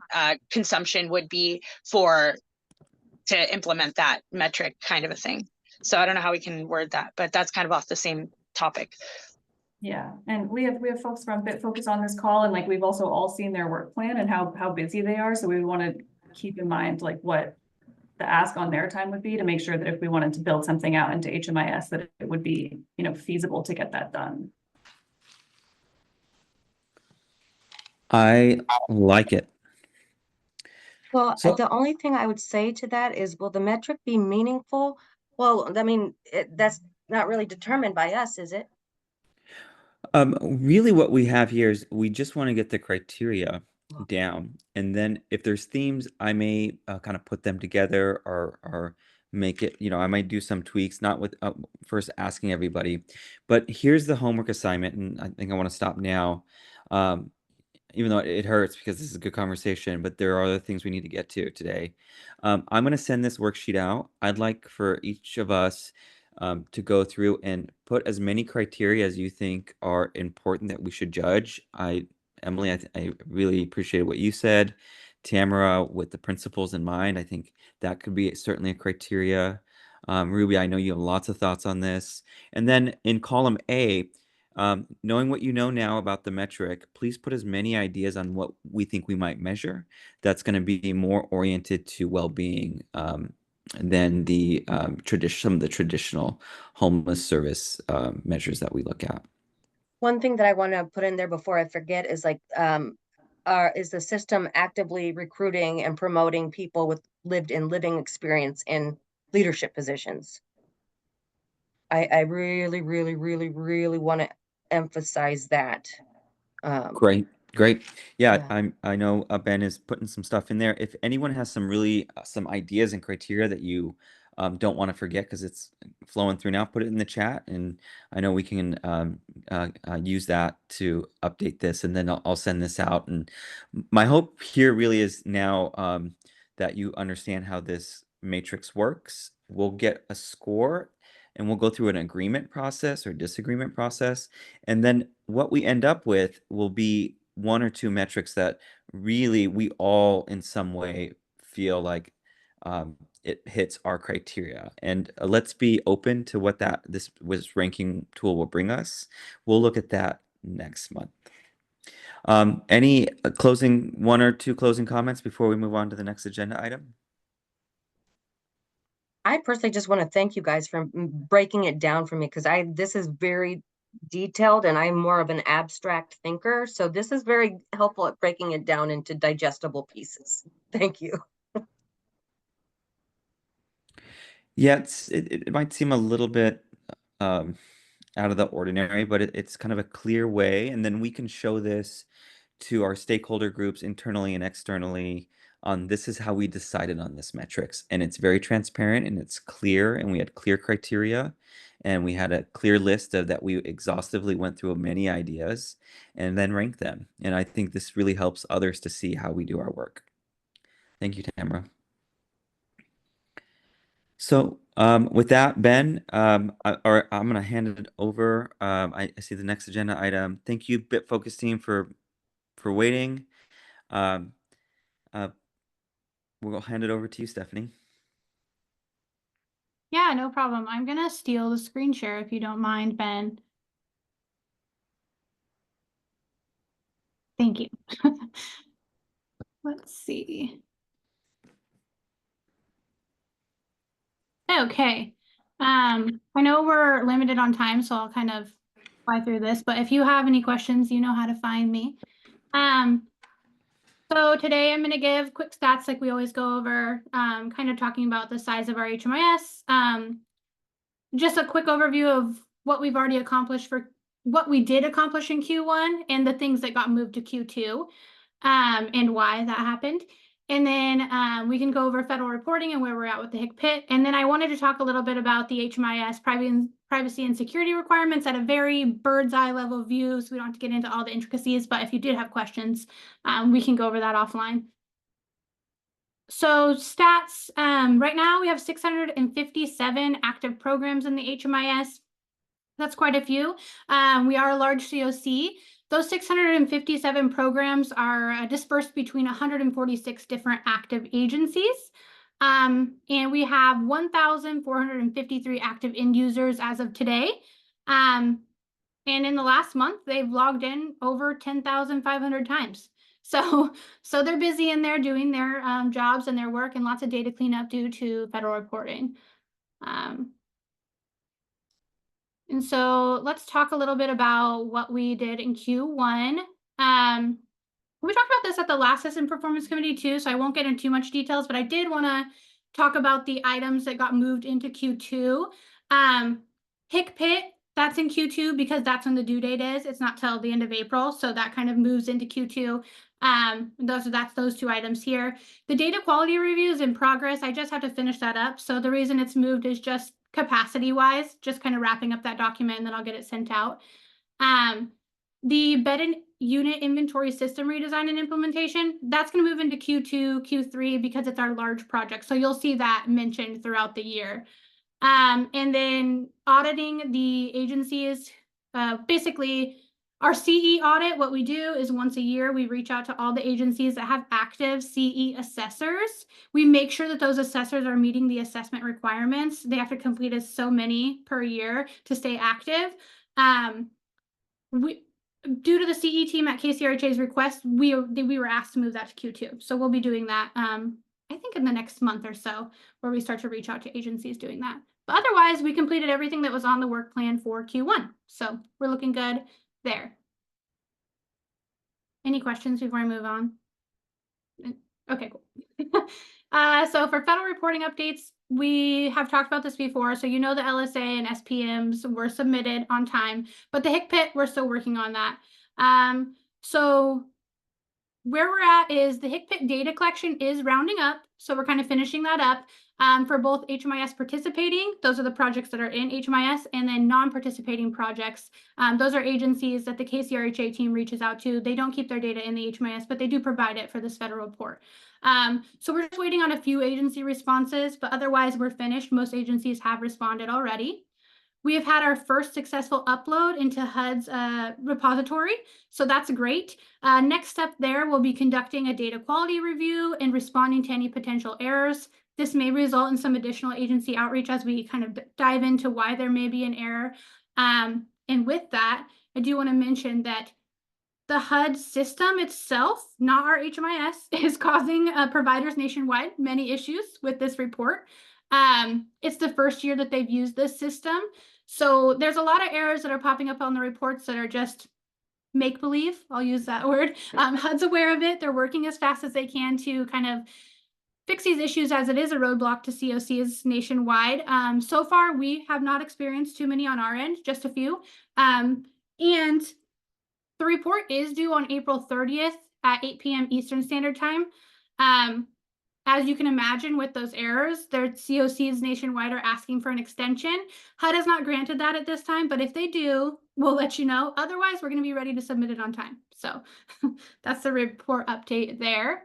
consumption would be to implement that metric kind of a thing. So I don't know how we can word that, but that's kind of off the same topic. Yeah, and we have folks from BitFocus on this call, and like we've also all seen their work plan and how busy they are. So we want to keep in mind like what the ask on their time would be to make sure that if we wanted to build something out into HMIS, that it would be, feasible to get that done. I like it. Well, So the only thing I would say to that is, will the metric be meaningful? Well, I mean, that's not really determined by us, is it? really what we have here is we just want to get the criteria down, and then if there's themes, I may kind of put them together or make it, I might do some tweaks, not with first asking everybody. But here's the homework assignment, and I think I want to stop now. Even though it hurts because this is a good conversation, but there are other things we need to get to today. I'm going to send this worksheet out. I'd like for each of us to go through and put as many criteria as you think are important that we should judge. Emily, I really appreciated what you said. Tamara, with the principles in mind, I think that could be certainly a criteria. Ruby, I know you have lots of thoughts on this. And then in column A, knowing what you know now about the metric, please put as many ideas on what we think we might measure that's going to be more oriented to well-being than the some of the traditional homeless service measures that we look at. One thing that I want to put in there before I forget is like, is the system actively recruiting and promoting people with living experience in leadership positions? I really, really, really, really want to emphasize that. Great. Yeah, Yeah. I know Ben is putting some stuff in there. If anyone has some really some ideas and criteria that you don't want to forget because it's flowing through now, put it in the chat, and I know we can use that to update this, and then I'll send this out. And my hope here really is now that you understand how this matrix works. We'll get a score and we'll go through an agreement process or disagreement process. And then what we end up with will be 1 or 2 metrics that really we all in some way feel like it hits our criteria. And let's be open to what this ranking tool will bring us. We'll look at that next month. Any closing 1 or 2 closing comments before we move on to the next agenda item? I personally just want to thank you guys for breaking it down for me, because this is very detailed and I'm more of an abstract thinker. So this is very helpful at breaking it down into digestible pieces. Thank you. Yeah, it might seem a little bit out of the ordinary, but it's kind of a clear way, and then we can show this to our stakeholder groups internally and externally on this is how we decided on this metrics. And it's very transparent and it's clear, and we had clear criteria, and we had a clear list of that we exhaustively went through many ideas and then ranked them. And I think this really helps others to see how we do our work. Thank you, Tamara. So with that, Ben, I'm going to hand it over. I see the next agenda item. Thank you, BitFocus team, for waiting. We'll hand it over to you, Stephanie. Yeah, no problem. I'm gonna steal the screen share if you don't mind, Ben. Thank you. Let's see. Okay. I know we're limited on time, so I'll kind of fly through this, but if you have any questions, you know how to find me. So today I'm going to give quick stats like we always go over, kind of talking about the size of our HMIS. Just a quick overview of what we've already accomplished for what we did accomplish in Q1 and the things that got moved to Q2, and why that happened. And then we can go over federal reporting and where we're at with the HCPIT. And then I wanted to talk a little bit about the HMIS privacy and security requirements at a very bird's eye level view, so we don't have to get into all the intricacies, but if you did have questions, we can go over that offline. So stats, right now we have 657 active programs in the HMIS. That's quite a few. We are a large COC. Those 657 programs are dispersed between 146 different active agencies. And we have 1,453 active end users as of today. And in the last month, they've logged in over 10,500 times. So they're busy in there doing their jobs and their work, and lots of data cleanup due to federal reporting. And so let's talk a little bit about what we did in Q1. We talked about this at the last System Performance Committee too, so I won't get into too much details, but I did want to talk about the items that got moved into Q2. HCPIT, that's in Q2 because that's when the due date is. It's not till the end of April, so that kind of moves into Q2. That's those 2 items here. The data quality review is in progress. I just have to finish that up. So the reason it's moved is just capacity wise, just kind of wrapping up that document, and then I'll get it sent out. The bed and unit inventory system redesign and implementation, that's going to move into Q2, Q3 because it's our large project. So you'll see that mentioned throughout the year. And then auditing the agencies, basically our CE audit, what we do is once a year, we reach out to all the agencies that have active CE assessors. We make sure that those assessors are meeting the assessment requirements. They have to complete so many per year to stay active. Due to the CE team at KCRHA's request, we were asked to move that to Q2. So we'll be doing that, I think in the next month or so, where we start to reach out to agencies doing that. But otherwise, we completed everything that was on the work plan for Q1. So we're looking good there. Any questions before I move on? Okay, cool. So for federal reporting updates, we have talked about this before. So you know the LSA and SPMs were submitted on time, but the HCPIT, we're still working on that. So where we're at is the HCPIT data collection is rounding up. So we're kind of finishing that up for both HMIS participating. Those are the projects that are in HMIS, and then non-participating projects. Those are agencies that the KCRHA team reaches out to. They don't keep their data in the HMIS, but they do provide it for this federal report. So we're just waiting on a few agency responses, but otherwise we're finished. Most agencies have responded already. We have had our first successful upload into HUD's repository, so that's great. Next step there, we'll be conducting a data quality review and responding to any potential errors. This may result in some additional agency outreach as we kind of dive into why there may be an error. And with that, I do want to mention that the HUD system itself, not our HMIS, is causing providers nationwide many issues with this report. It's the first year that they've used this system. So there's a lot of errors that are popping up on the reports that are just make-believe. I'll use that word. HUD's aware of it. They're working as fast as they can to kind of fix these issues, as it is a roadblock to COCs nationwide. So far, we have not experienced too many on our end, just a few. And the report is due on April 30th at 8 p.m. Eastern Standard Time. As you can imagine, with those errors, their COCs nationwide are asking for an extension. HUD has not granted that at this time, but if they do, we'll let you know. Otherwise, we're going to be ready to submit it on time. So that's the report update there.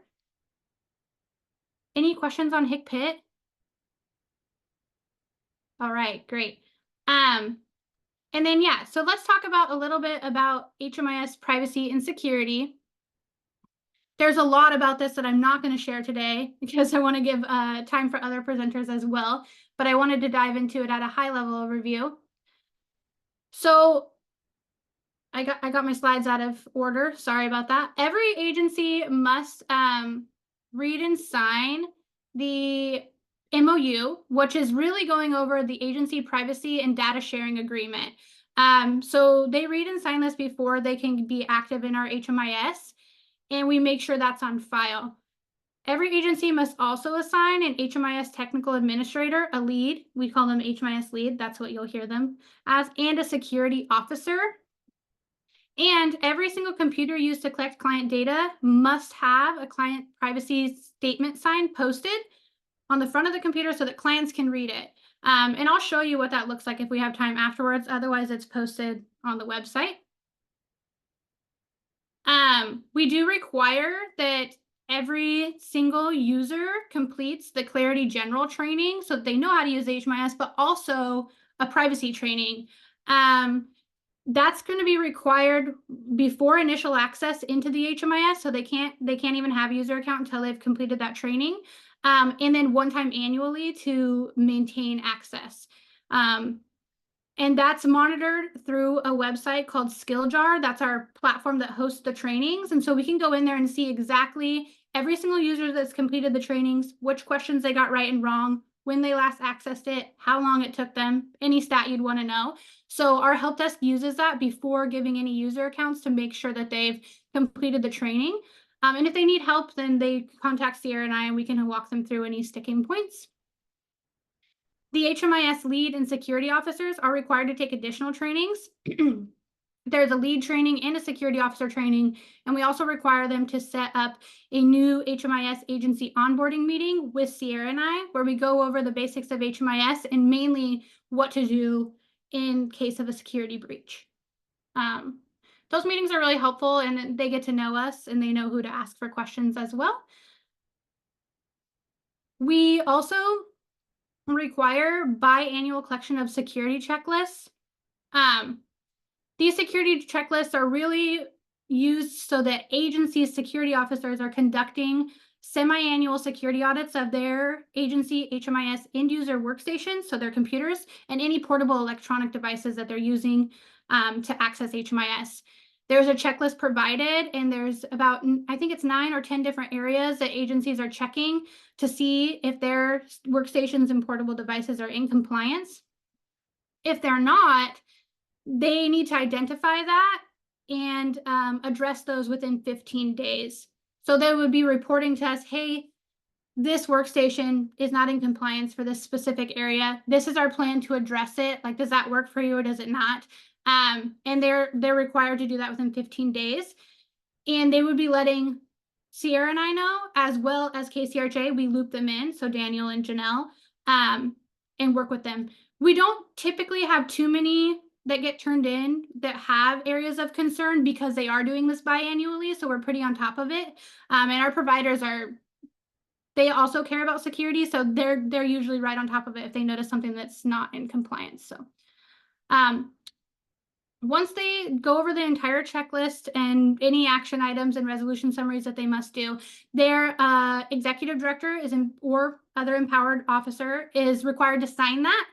Any questions on HCPIT? All right, great. And then, yeah, so let's talk about a little bit about HMIS privacy and security. There's a lot about this that I'm not going to share today because I want to give time for other presenters as well, but I wanted to dive into it at a high level overview. So I got my slides out of order. Sorry about that. Every agency must read and sign the MOU, which is really going over the agency privacy and data sharing agreement. So they read and sign this before they can be active in our HMIS. And we make sure that's on file. Every agency must also assign an HMIS technical administrator, a lead. We call them HMIS lead. That's what you'll hear them as, and a security officer. And every single computer used to collect client data must have a client privacy statement sign posted on the front of the computer so that clients can read it. And I'll show you what that looks like if we have time afterwards. Otherwise, it's posted on the website. We do require that every single user completes the Clarity General training so that they know how to use HMIS, but also a privacy training. That's going to be required before initial access into the HMIS, so they can't even have a user account until they've completed that training, and then one time annually to maintain access. And that's monitored through a website called SkillJar. That's our platform that hosts the trainings. And so we can go in there and see exactly every single user that's completed the trainings, which questions they got right and wrong, when they last accessed it, how long it took them, any stat you'd want to know. So our help desk uses that before giving any user accounts to make sure that they've completed the training. And if they need help, then they contact Sierra and I, and we can walk them through any sticking points. The HMIS lead and security officers are required to take additional trainings. There's a lead training and a security officer training, and we also require them to set up a new HMIS agency onboarding meeting with Sierra and I, where we go over the basics of HMIS and mainly what to do in case of a security breach. Those meetings are really helpful, and they get to know us and they know who to ask for questions as well. We also require biannual collection of security checklists. These security checklists are really used so that agencies' security officers are conducting semi-annual security audits of their agency HMIS end user workstations, so their computers, and any portable electronic devices that they're using to access HMIS. There's a checklist provided, and there's about, I think it's 9 or 10 different areas that agencies are checking to see if their workstations and portable devices are in compliance. If they're not, they need to identify that and address those within 15 days. So they would be reporting to us, hey, this workstation is not in compliance for this specific area. This is our plan to address it. Like, does that work for you or does it not? And they're required to do that within 15 days. And they would be letting Sierra and I know, as well as KCRJ, we loop them in, so Daniel and Janelle, and work with them. We don't typically have too many that get turned in that have areas of concern because they are doing this biannually, so we're pretty on top of it. And our providers they also care about security, so they're usually right on top of it if they notice something that's not in compliance. So once they go over the entire checklist and any action items and resolution summaries that they must do, their executive director or other empowered officer is required to sign that.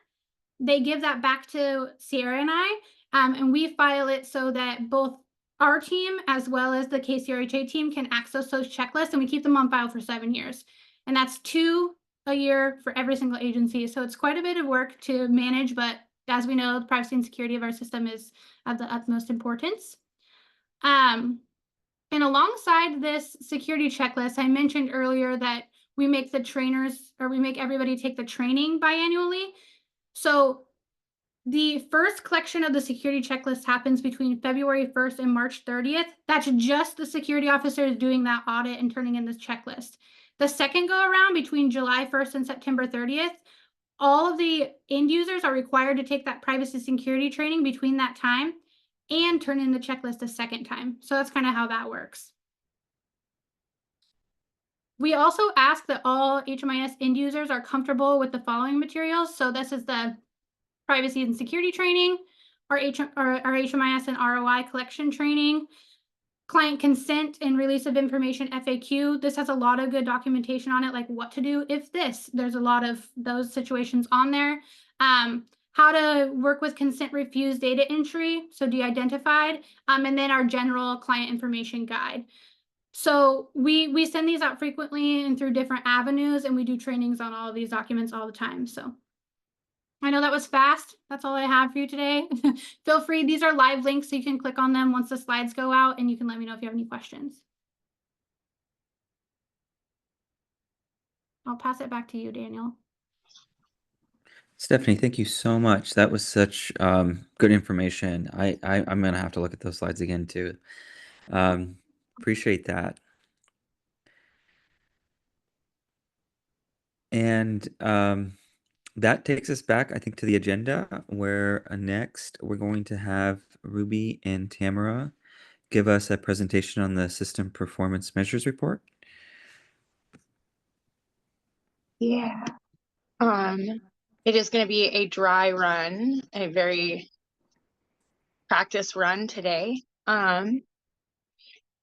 They give that back to Sierra and I, and we file it so that both our team as well as the KCRHA team can access those checklists, and we keep them on file for 7 years. And that's 2 a year for every single agency. So it's quite a bit of work to manage, but as we know, the privacy and security of our system is of the utmost importance. And alongside this security checklist, I mentioned earlier that we make everybody take the training biannually. So the first collection of the security checklist happens between February 1st and March 30th. That's just the security officers doing that audit and turning in this checklist. The second go around between July 1st and September 30th, all of the end users are required to take that privacy security training between that time and turn in the checklist a second time. So that's kind of how that works. We also ask that all HMIS end users are comfortable with the following materials. So this is the privacy and security training, our HMIS and ROI collection training, client consent and release of information FAQ. This has a lot of good documentation on it, like what to do if this. There's a lot of those situations on there. How to work with consent refused data entry, so de-identified, and then our general client information guide. So we send these out frequently and through different avenues, and we do trainings on all of these documents all the time. So I know that was fast. That's all I have for you today. Feel free. These are live links, so you can click on them once the slides go out, and you can let me know if you have any questions. I'll pass it back to you, Daniel. Stephanie, thank you so much. That was such good information. I'm gonna have to look at those slides again too. Appreciate that. And that takes us back, I think, to the agenda, where next we're going to have Ruby and Tamara give us a presentation on the System Performance Measures Report. Yeah. It is going to be a dry run, a very practice run today. Do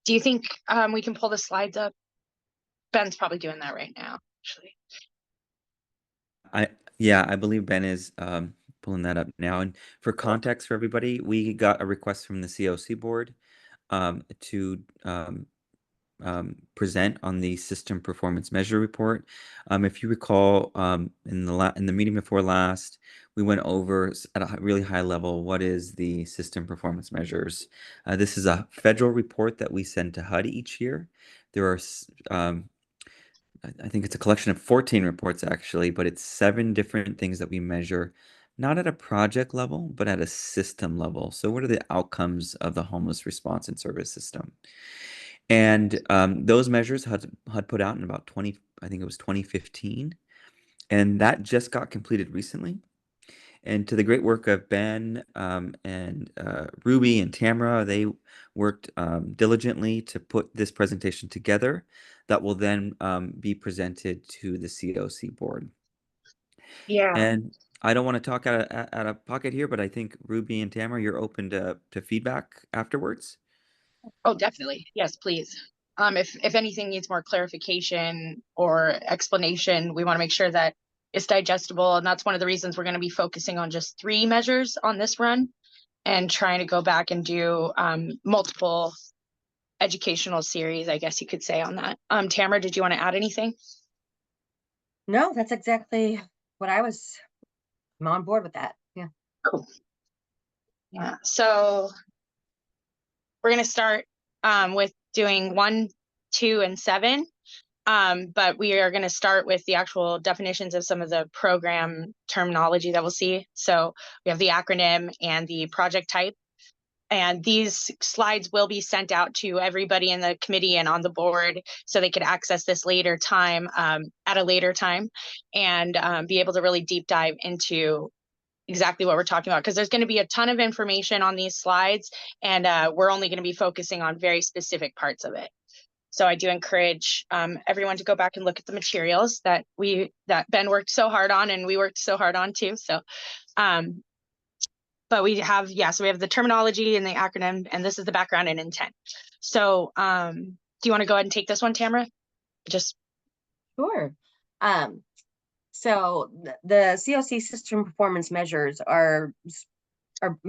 you think we can pull the slides up? Ben's probably doing that right now, actually. Yeah, I believe Ben is pulling that up now. And for context for everybody, we got a request from the COC board to present on the System Performance Measure Report. If you recall, in the meeting before last, we went over at a really high level what is the System Performance Measures. This is a federal report that we send to HUD each year. There are I think it's a collection of 14 reports actually, but it's 7 different things that we measure, not at a project level, but at a system level. So what are the outcomes of the homeless response and service system? And those measures HUD put out in about I think it was 2015. And that just got completed recently. And to the great work of Ben and Ruby and Tamara, they worked diligently to put this presentation together that will then be presented to the COC board. Yeah. And I don't want to talk out of pocket here, but I think Ruby and Tamara, you're open to feedback afterwards. Oh, definitely. Yes, please. If anything needs more clarification or explanation, we want to make sure that it's digestible. And that's one of the reasons we're going to be focusing on just 3 measures on this run and trying to go back and do multiple educational series, I guess you could say, on that. Tamara, did you want to add anything? No, that's exactly what I'm on board with that. Yeah. Cool. Yeah. So we're going to start with doing 1, 2, and 7. But we are going to start with the actual definitions of some of the program terminology that we'll see. So we have the acronym and the project type. And these slides will be sent out to everybody in the committee and on the board so they could access this later time, at a later time, and be able to really deep dive into exactly what we're talking about, because there's going to be a ton of information on these slides, and we're only going to be focusing on very specific parts of it. So I do encourage everyone to go back and look at the materials that Ben worked so hard on, and we worked so hard on too. So, but we have, so we have the terminology and the acronym, and this is the background and intent. So do you want to go ahead and take this one, Tamara? Just Sure. So the COC system performance measures are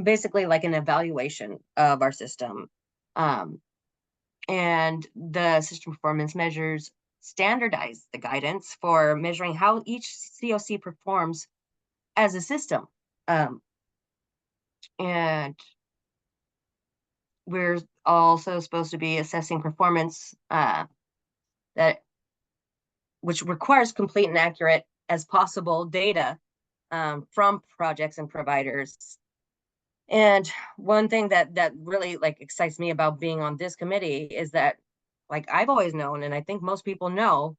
basically like an evaluation of our system. And the system performance measures standardize the guidance for measuring how each COC performs as a system. And we're also supposed to be assessing performance which requires complete and accurate as possible data from projects and providers. And one thing that really like excites me about being on this committee is that, like, I've always known, and I think most people know,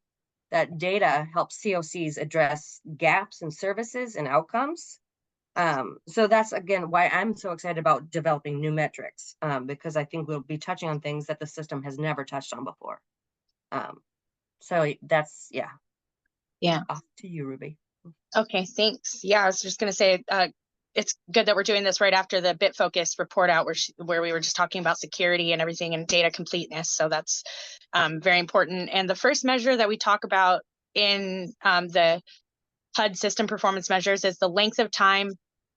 that data helps COCs address gaps in services and outcomes. So that's, again, why I'm so excited about developing new metrics, because I think we'll be touching on things that the system has never touched on before. So that's, Yeah. Off to you, Ruby. Okay, thanks. Yeah, I was just going to say, it's good that we're doing this right after the BitFocus report out where we were just talking about security and everything and data completeness. So that's very important. And the first measure that we talk about in the HUD system performance measures is the length of time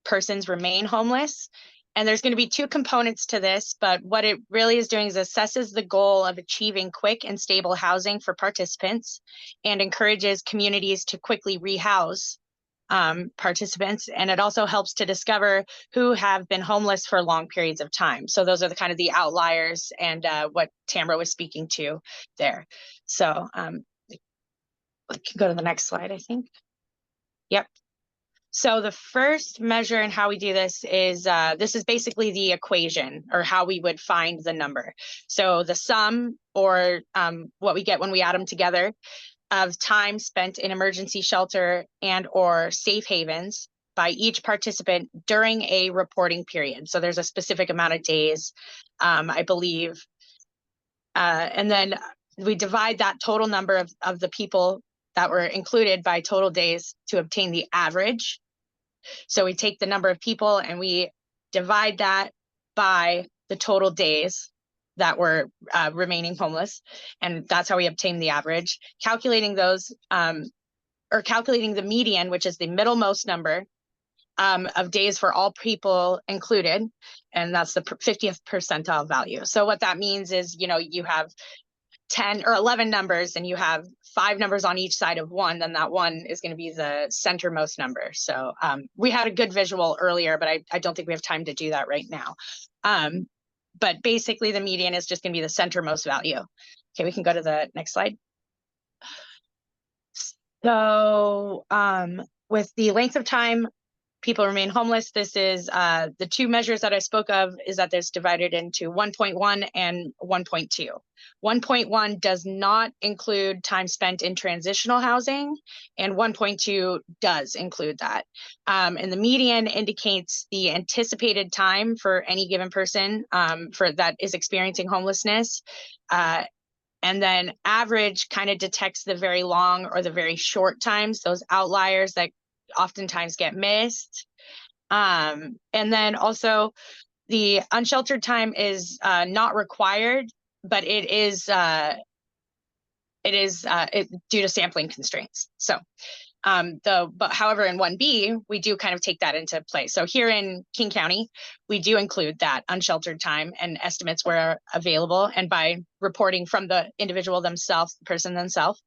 persons remain homeless. And there's going to be two components to this, but what it really is doing is assesses the goal of achieving quick and stable housing for participants and encourages communities to quickly rehouse participants. And it also helps to discover who have been homeless for long periods of time. So those are the kind of the outliers and what Tamara was speaking to there. So we can go to the next slide, I think. Yep. So the first measure and how we do this is basically the equation, or how we would find the number. So the sum, or what we get when we add them together, of time spent in emergency shelter and or safe havens by each participant during a reporting period. So there's a specific amount of days, I believe. And then we divide that total number of the people that were included by total days to obtain the average. So we take the number of people and we divide that by the total days that were remaining homeless. And that's how we obtain the average. Calculating those, or calculating the median, which is the middlemost number of days for all people included. And that's the 50th percentile value. So what that means is, you have 10 or 11 numbers and you have 5 numbers on each side of one, then that one is going to be the centermost number. So we had a good visual earlier, but I don't think we have time to do that right now. But basically the median is just going to be the centermost value. Okay, we can go to the next slide. So with the length of time people remain homeless, this is the two measures that I spoke of, is that there's divided into 1.1 and 1.2. 1.1 does not include time spent in transitional housing, and 1.2 does include that. And the median indicates the anticipated time for any given person for that is experiencing homelessness. And then average kind of detects the very long or the very short times, those outliers that oftentimes get missed. And then also the unsheltered time is not required, but it is due to sampling constraints. So but however, in 1B, we do kind of take that into play. So here in King County, we do include that unsheltered time and estimates where available, and by reporting from the individual themselves, the person themselves,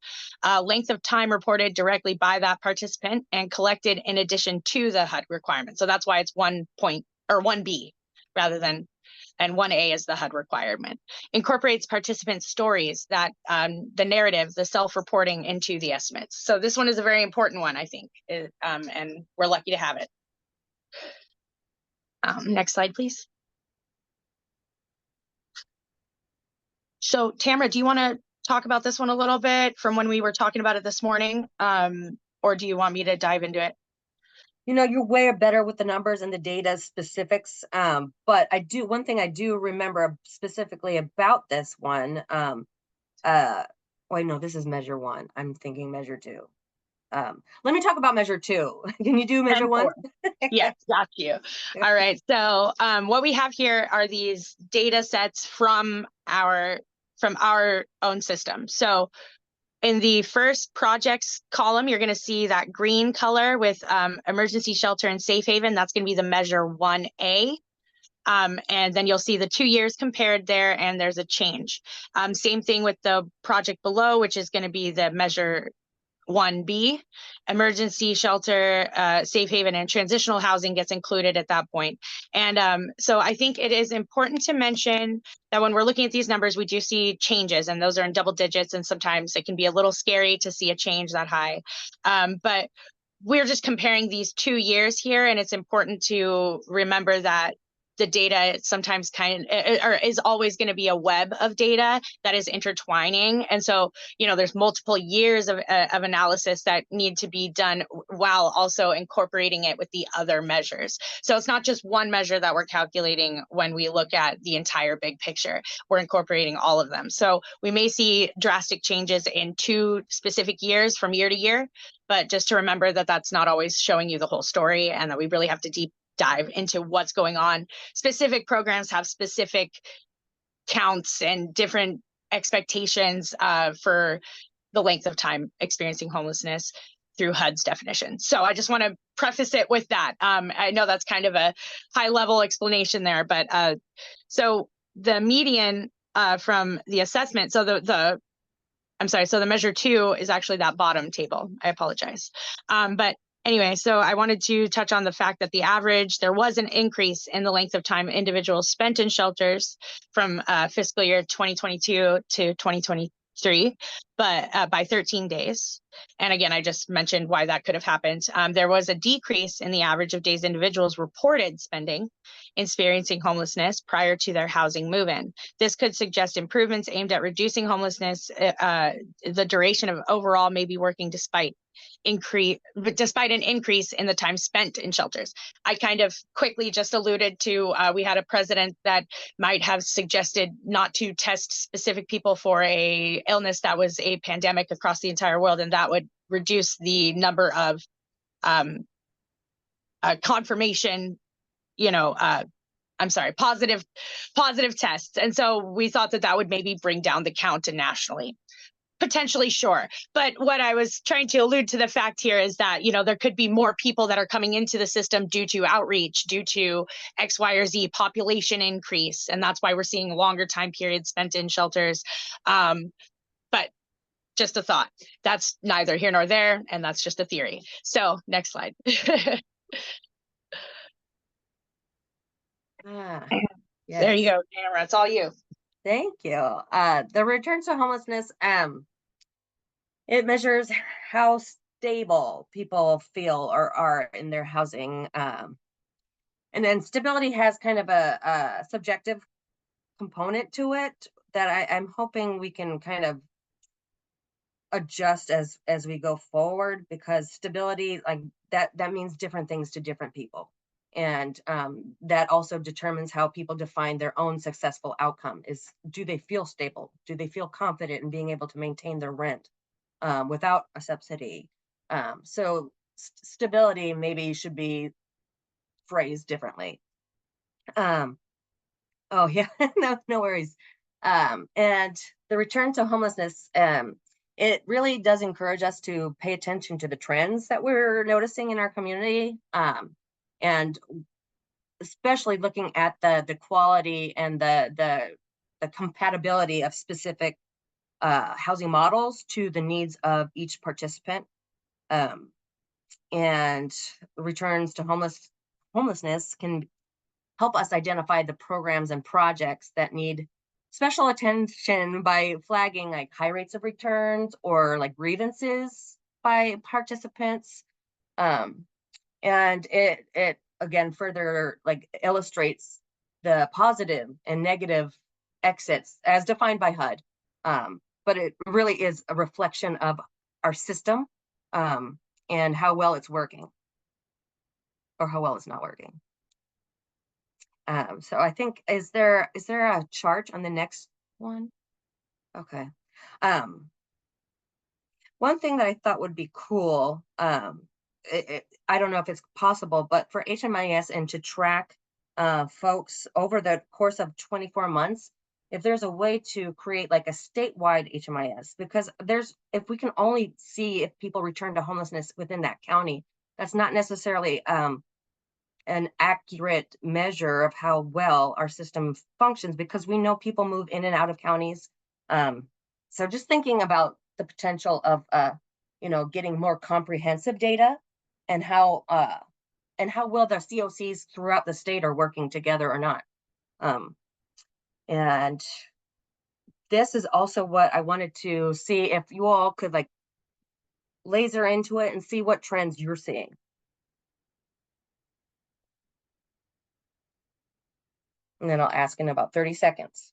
length of time reported directly by that participant and collected in addition to the HUD requirement. So that's why it's 1B rather than, and 1A is the HUD requirement. Incorporates participant stories, that the narrative, the self-reporting into the estimates. So this one is a very important one, I think, and we're lucky to have it. Next slide, please. So Tamara, do you want to talk about this one a little bit from when we were talking about it this morning? Or do you want me to dive into it? You know, you're way better with the numbers and the data specifics. But one thing I do remember specifically about this one, wait, no, this is measure 1. I'm thinking measure 2. Let me talk about measure 2. Can you do measure 1? Yes, got you. All right. So what we have here are these data sets from our own system. So in the first projects column, you're going to see that green color with emergency shelter and safe haven. That's going to be the measure 1A. And then you'll see the 2 years compared there, and there's a change. Same thing with the project below, which is going to be the measure 1B. Emergency shelter, safe haven, and transitional housing gets included at that point. And so I think it is important to mention that when we're looking at these numbers, we do see changes, and those are in double digits, and sometimes it can be a little scary to see a change that high. But we're just comparing these 2 years here, and it's important to remember that the data sometimes is always going to be a web of data that is intertwining. And so, you know, there's multiple years of analysis that need to be done while also incorporating it with the other measures. So it's not just one measure that we're calculating when we look at the entire big picture. We're incorporating all of them. So we may see drastic changes in 2 specific years from year to year, but just to remember that that's not always showing you the whole story, and that we really have to deep dive into what's going on. Specific programs have specific counts and different expectations for the length of time experiencing homelessness through HUD's definition. So I just want to preface it with that. I know that's kind of a high level explanation there, but so the median from the assessment, so so the measure 2 is actually that bottom table. I apologize. But anyway, so I wanted to touch on the fact that the average, there was an increase in the length of time individuals spent in shelters from fiscal year 2022 to 2023, but by 13 days. And again, I just mentioned why that could have happened. There was a decrease in the average of days individuals reported spending experiencing homelessness prior to their housing move-in. This could suggest improvements aimed at reducing homelessness. The duration of overall may be working despite an increase in the time spent in shelters. I kind of quickly just alluded to, we had a president that might have suggested not to test specific people for a illness that was a pandemic across the entire world, and that would reduce the number of confirmation, positive tests. And so we thought that would maybe bring down the count nationally. Potentially, sure. But what I was trying to allude to the fact here is that, there could be more people that are coming into the system due to outreach, due to X, Y, or Z population increase. And that's why we're seeing longer time periods spent in shelters. But just a thought. That's neither here nor there. And that's just a theory. So next slide. There you go, Tamara. It's all you. Thank you. The return to homelessness, it measures how stable people feel or are in their housing. And then stability has kind of a subjective component to it that I'm hoping we can kind of adjust as we go forward, because stability, like that means different things to different people. And that also determines how people define their own successful outcome. Do they feel stable? Do they feel confident in being able to maintain their rent without a subsidy? So stability maybe should be phrased differently. Oh yeah, no worries. And the return to homelessness, it really does encourage us to pay attention to the trends that we're noticing in our community. And especially looking at the quality and the compatibility of specific housing models to the needs of each participant. And returns to homelessness can help us identify the programs and projects that need special attention by flagging like high rates of returns or like grievances by participants. And it again further like illustrates the positive and negative exits as defined by HUD. But it really is a reflection of our system and how well it's working or how well it's not working. So I think, is there a chart on the next one? Okay. One thing that I thought would be cool, I don't know if it's possible, but for HMIS and to track folks over the course of 24 months, if there's a way to create like a statewide HMIS, because if we can only see if people return to homelessness within that county, that's not necessarily an accurate measure of how well our system functions, because we know people move in and out of counties. So just thinking about the potential of getting more comprehensive data and how well the COCs throughout the state are working together or not. And this is also what I wanted to see, if you all could like laser into it and see what trends you're seeing. And then I'll ask in about 30 seconds.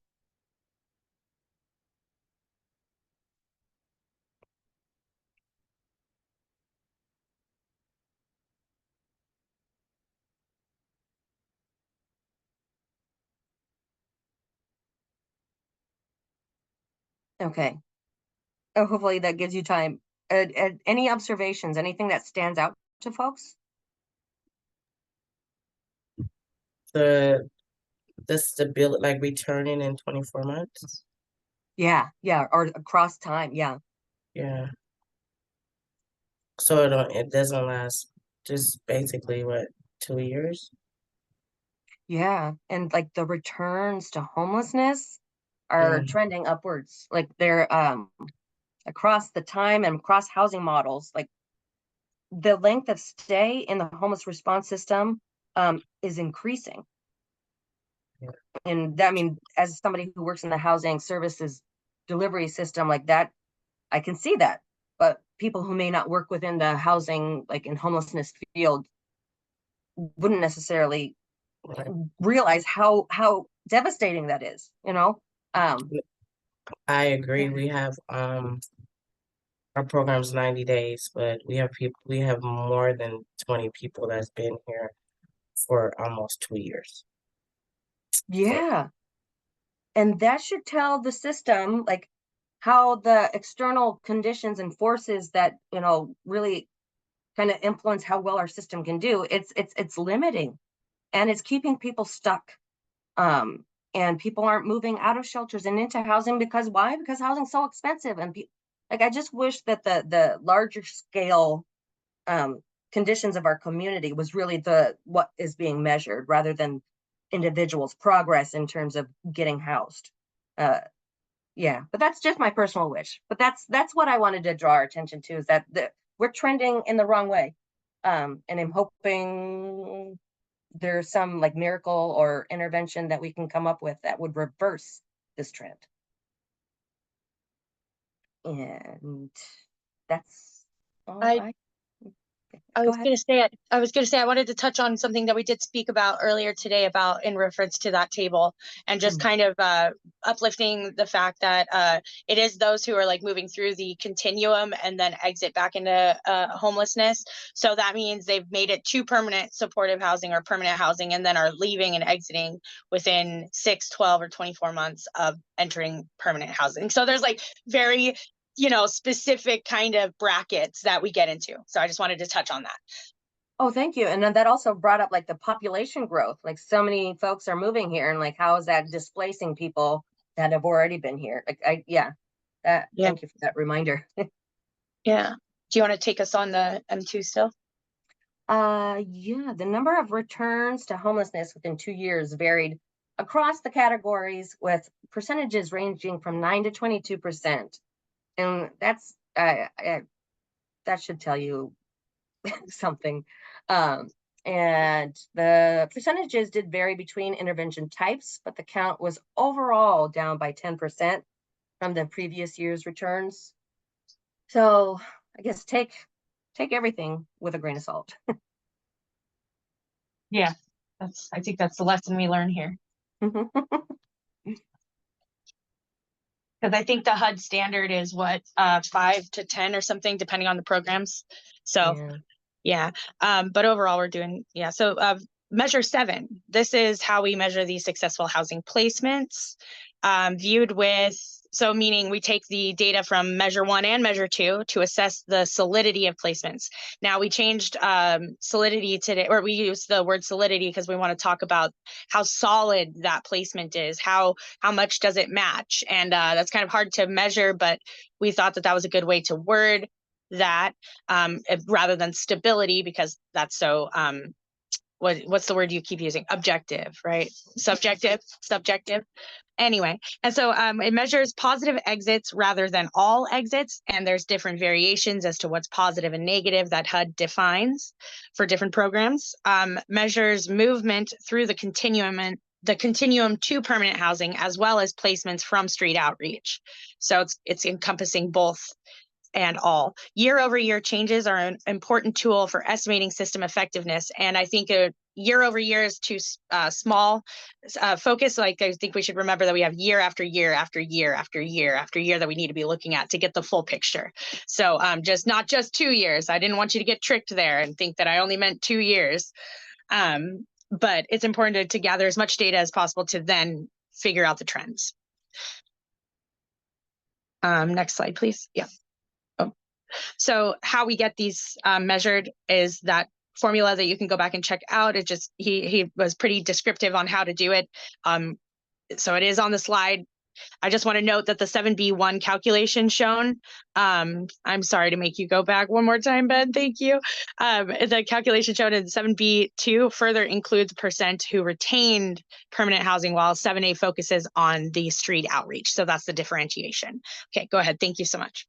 Okay. Oh, hopefully that gives you time. Any observations, anything that stands out to folks? The stability, like returning in 24 months. Yeah, or across time, yeah. Yeah. So it doesn't last, just basically what, 2 years? Yeah, and like the returns to homelessness are trending upwards. Like they're across the time and across housing models, like the length of stay in the homeless response system is increasing. Yeah. And that, I mean, as somebody who works in the housing services delivery system like that, I can see that. But people who may not work within the housing, like in homelessness field, wouldn't necessarily realize how devastating that is, I agree. We have our program's 90 days, but we have more than 20 people that's been here for almost 2 years. Yeah. And that should tell the system like how the external conditions and forces that, really kind of influence how well our system can do. It's limiting and it's keeping people stuck. And people aren't moving out of shelters and into housing because why? Because housing's so expensive. And like, I just wish that the larger scale conditions of our community was really what is being measured rather than individuals' progress in terms of getting housed. Yeah, but that's just my personal wish. But that's what I wanted to draw our attention to, is that we're trending in the wrong way. And I'm hoping there's some like miracle or intervention that we can come up with that would reverse this trend. And that's all I was gonna say, I wanted to touch on something that we did speak about earlier today about in reference to that table, and just kind of uplifting the fact that it is those who are like moving through the continuum and then exit back into homelessness. So that means they've made it to permanent supportive housing or permanent housing, and then are leaving and exiting within 6, 12, or 24 months of entering permanent housing. So there's like very specific kind of brackets that we get into. So I just wanted to touch on that. Oh, thank you. And then that also brought up like the population growth. Like so many folks are moving here, and like how is that displacing people that have already been here? Like thank you for that reminder. Yeah. Do you want to take us on the M2 still? Yeah, the number of returns to homelessness within 2 years varied across the categories, with percentages ranging from 9 to 22%. And that's that should tell you something. And the percentages did vary between intervention types, but the count was overall down by 10% from the previous year's returns. So I guess take everything with a grain of salt. Yeah, I think that's the lesson we learn here. Because I think the HUD standard is what, 5 to 10 or something, depending on the programs. So Yeah. yeah, but overall we're doing, yeah. So measure 7, this is how we measure these successful housing placements, viewed with, so meaning we take the data from measure 1 and measure 2 to assess the solidity of placements. Now we changed solidity today, or we use the word solidity because we want to talk about how solid that placement is, how much does it match, and that's kind of hard to measure, but we thought that that was a good way to word that, rather than stability, because that's so what's the word you keep using? Objective, right? Subjective. Anyway, and so it measures positive exits rather than all exits, and there's different variations as to what's positive and negative that HUD defines for different programs. Measures movement through the continuum to permanent housing, as well as placements from street outreach. So it's encompassing both and all. Year-over-year changes are an important tool for estimating system effectiveness, and I think year-over-year is too small focus. Like, I think we should remember that we have year after year after year after year after year that we need to be looking at to get the full picture. So not just 2 years. I didn't want you to get tricked there and think that I only meant 2 years. But it's important to gather as much data as possible to then figure out the trends. Next slide, please. Yeah. So how we get these measured is that formula that you can go back and check out. It just, he was pretty descriptive on how to do it. So it is on the slide. I just want to note that the 7B1 calculation shown, I'm sorry to make you go back one more time, Ben, thank you. The calculation shown in 7B2 further includes percent who retained permanent housing, while 7A focuses on the street outreach. So that's the differentiation. Okay, go ahead. Thank you so much.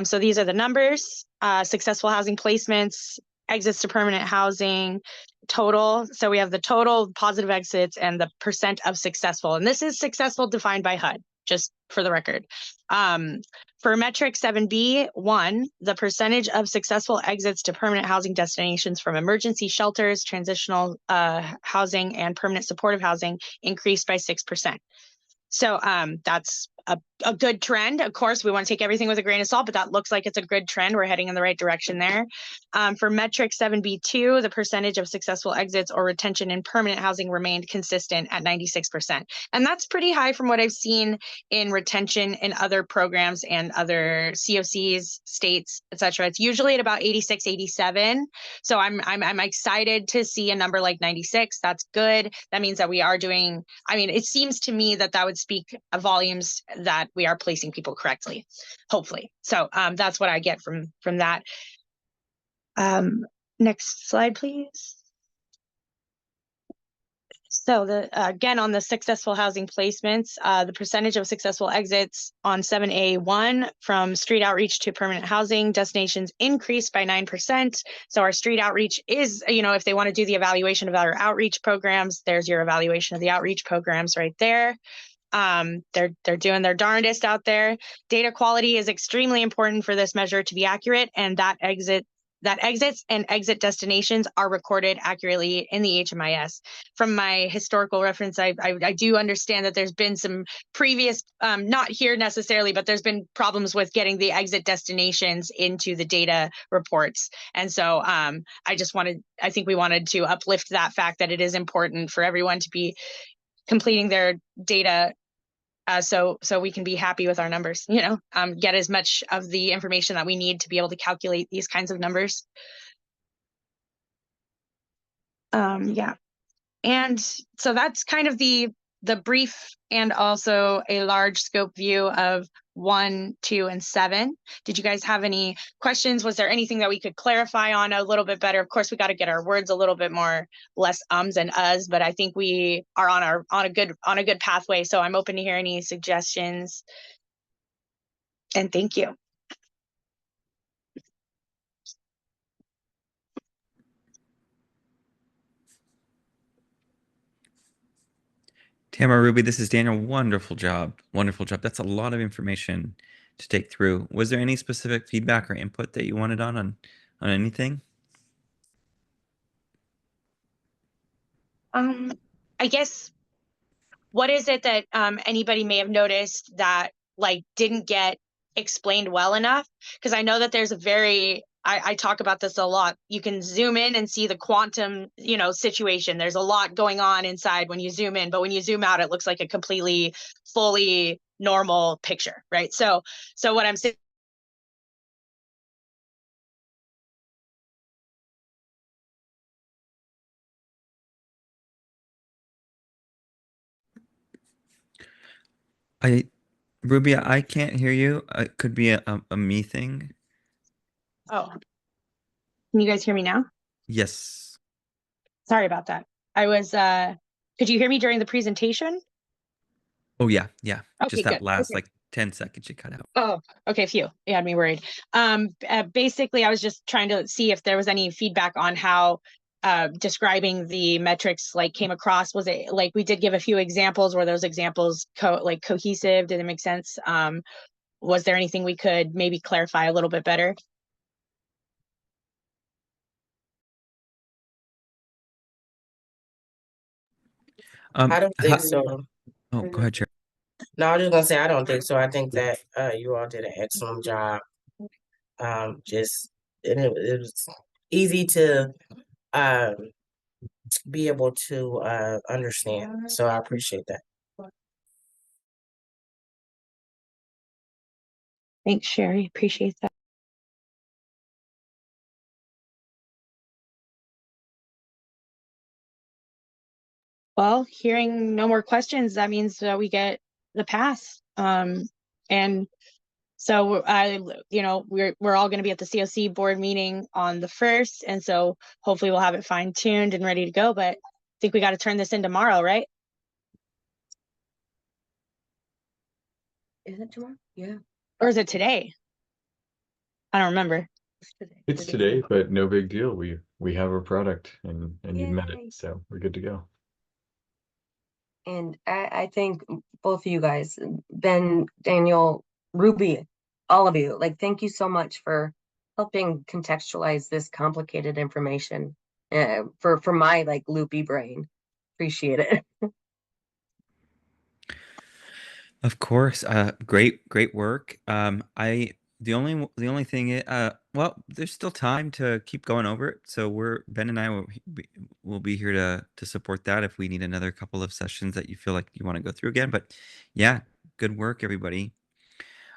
So these are the numbers, successful housing placements, exits to permanent housing, total. So we have the total positive exits and the percent of successful. And this is successful defined by HUD, just for the record. For metric 7B1, the percentage of successful exits to permanent housing destinations from emergency shelters, transitional housing, and permanent supportive housing increased by 6%. So that's a good trend. Of course, we want to take everything with a grain of salt, but that looks like it's a good trend. We're heading in the right direction there. For metric 7B2, the percentage of successful exits or retention in permanent housing remained consistent at 96%. And that's pretty high from what I've seen in retention in other programs and other COCs, states, etc. It's usually at about 86, 87. So I'm excited to see a number like 96. That's good. That means that we are doing, I mean, it seems to me that would speak volumes that we are placing people correctly, hopefully. So that's what I get from that. Next slide, please. So again, on the successful housing placements, the percentage of successful exits on 7A1 from street outreach to permanent housing destinations increased by 9%. So our street outreach is, if they want to do the evaluation of our outreach programs, there's your evaluation of the outreach programs right there. They're doing their darndest out there. Data quality is extremely important for this measure to be accurate, and that exits and exit destinations are recorded accurately in the HMIS. From my historical reference, I do understand that there's been some previous, not here necessarily, but there's been problems with getting the exit destinations into the data reports. And so I think we wanted to uplift that fact that it is important for everyone to be completing their data so we can be happy with our numbers, get as much of the information that we need to be able to calculate these kinds of numbers. Yeah. And so that's kind of the brief and also a large scope view of 1, 2, and 7. Did you guys have any questions? Was there anything that we could clarify on a little bit better? Of course, we got to get our words a little bit more less ums and uhs, but I think we are on a good pathway. So I'm open to hear any suggestions. And thank you. Tamara, Ruby, this is Daniel. Wonderful job. Wonderful job. That's a lot of information to take through. Was there any specific feedback or input that you wanted on anything? I guess what is it that anybody may have noticed that like didn't get explained well enough? Because I know that there's a very I talk about this a lot. You can zoom in and see the quantum, you know, situation. There's a lot going on inside when you zoom in, but when you zoom out, it looks like a completely fully normal picture, right? So what I'm saying. Ruby, I can't hear you. It could be a me thing. Oh, can you guys hear me now? Yes. Sorry about that. I was, could you hear me during the presentation? Oh yeah, yeah. Okay, Just that good. last Okay. like 10 seconds you cut out. Oh, okay, phew. You had me worried. Basically, I was just trying to see if there was any feedback on how describing the metrics like came across. Was it like we did give a few examples? Were those examples cohesive? Did it make sense? Was there anything we could maybe clarify a little bit better? I don't think so. Oh, go ahead, Chair. No, I was just gonna say I don't think so. I think that you all did an excellent job. Just and it was easy to be able to understand. So I appreciate that. Thanks, Sherry. Appreciate that. Well, hearing no more questions, that means we get the pass. And so you know, we're all going to be at the COC board meeting on the 1st, and so hopefully we'll have it fine tuned and ready to go. But I think we got to turn this in tomorrow, right? Is it tomorrow? Yeah. Or is it today? I don't remember. It's today, but no big deal. We have our product and you've met Yay. it, so we're good to go. And I think both of you guys, Ben, Daniel, Ruby, all of you, like, thank you so much for helping contextualize this complicated information for my like loopy brain. Appreciate it. Of course. Great work. The only thing well, there's still time to keep going over it. So Ben and I will be here to support that if we need another couple of sessions that you feel like you want to go through again. But yeah, good work, everybody.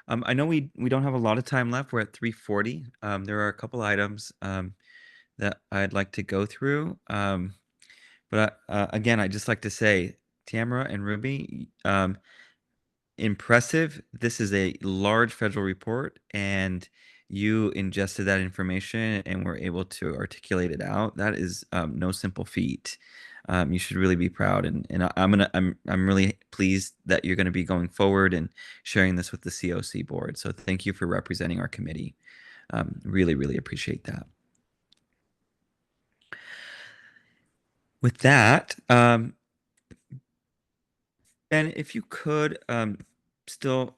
I know we don't have a lot of time left. We're at 3:40. There are a couple items that I'd like to go through. But again, I'd just like to say, Tamara and Ruby, impressive. This is a large federal report, and you ingested that information and were able to articulate it out. That is no simple feat. You should really be proud, and I'm really pleased that you're gonna be going forward and sharing this with the COC board. So thank you for representing our committee. Really appreciate that. With that, Ben, if you could still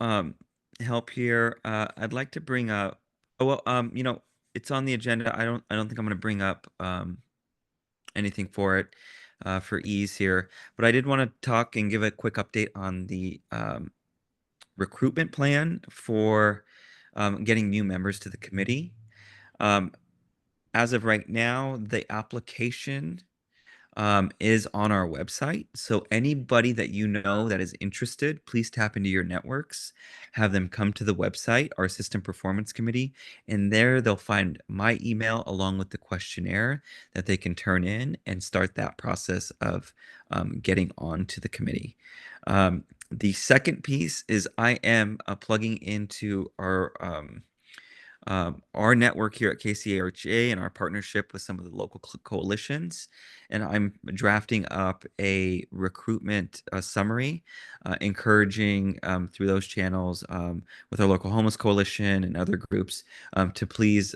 help here, I'd like to bring up. Oh well, you know, it's on the agenda. I don't think I'm going to bring up anything for it for ease here, but I did want to talk and give a quick update on the recruitment plan for getting new members to the committee. As of right now, the application is on our website. So anybody that you know that is interested, please tap into your networks, have them come to the website, our System Performance Committee, and there they'll find my email along with the questionnaire that they can turn in and start that process of getting on to the committee. The second piece is I am plugging into our network here at KCARHA and our partnership with some of the local coalitions. And I'm drafting up a recruitment summary, encouraging through those channels with our local homeless coalition and other groups to please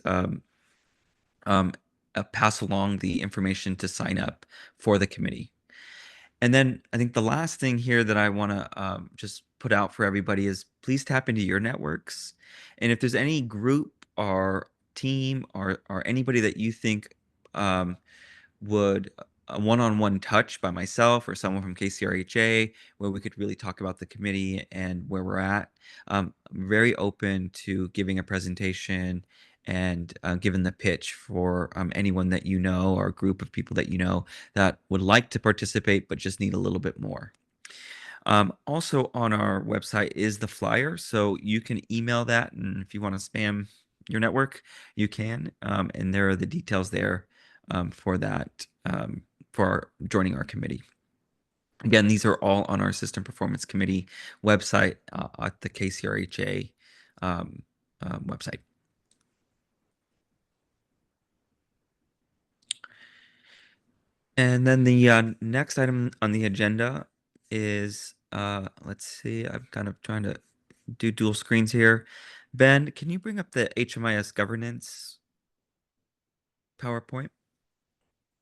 pass along the information to sign up for the committee. And then I think the last thing here that I want to just put out for everybody is please tap into your networks. And if there's any group or team or anybody that you think would a one-on-one touch by myself or someone from KCRHA where we could really talk about the committee and where we're at. I'm very open to giving a presentation and giving the pitch for anyone that you know or a group of people that you know that would like to participate but just need a little bit more. Also on our website is the flyer, so you can email that, and if you want to spam your network, you can. And there are the details there for that, for joining our committee. Again, these are all on our System Performance Committee website at the KCRHA website. And then the next item on the agenda is, let's see, I'm kind of trying to do dual screens here. Ben, can you bring up the HMIS governance PowerPoint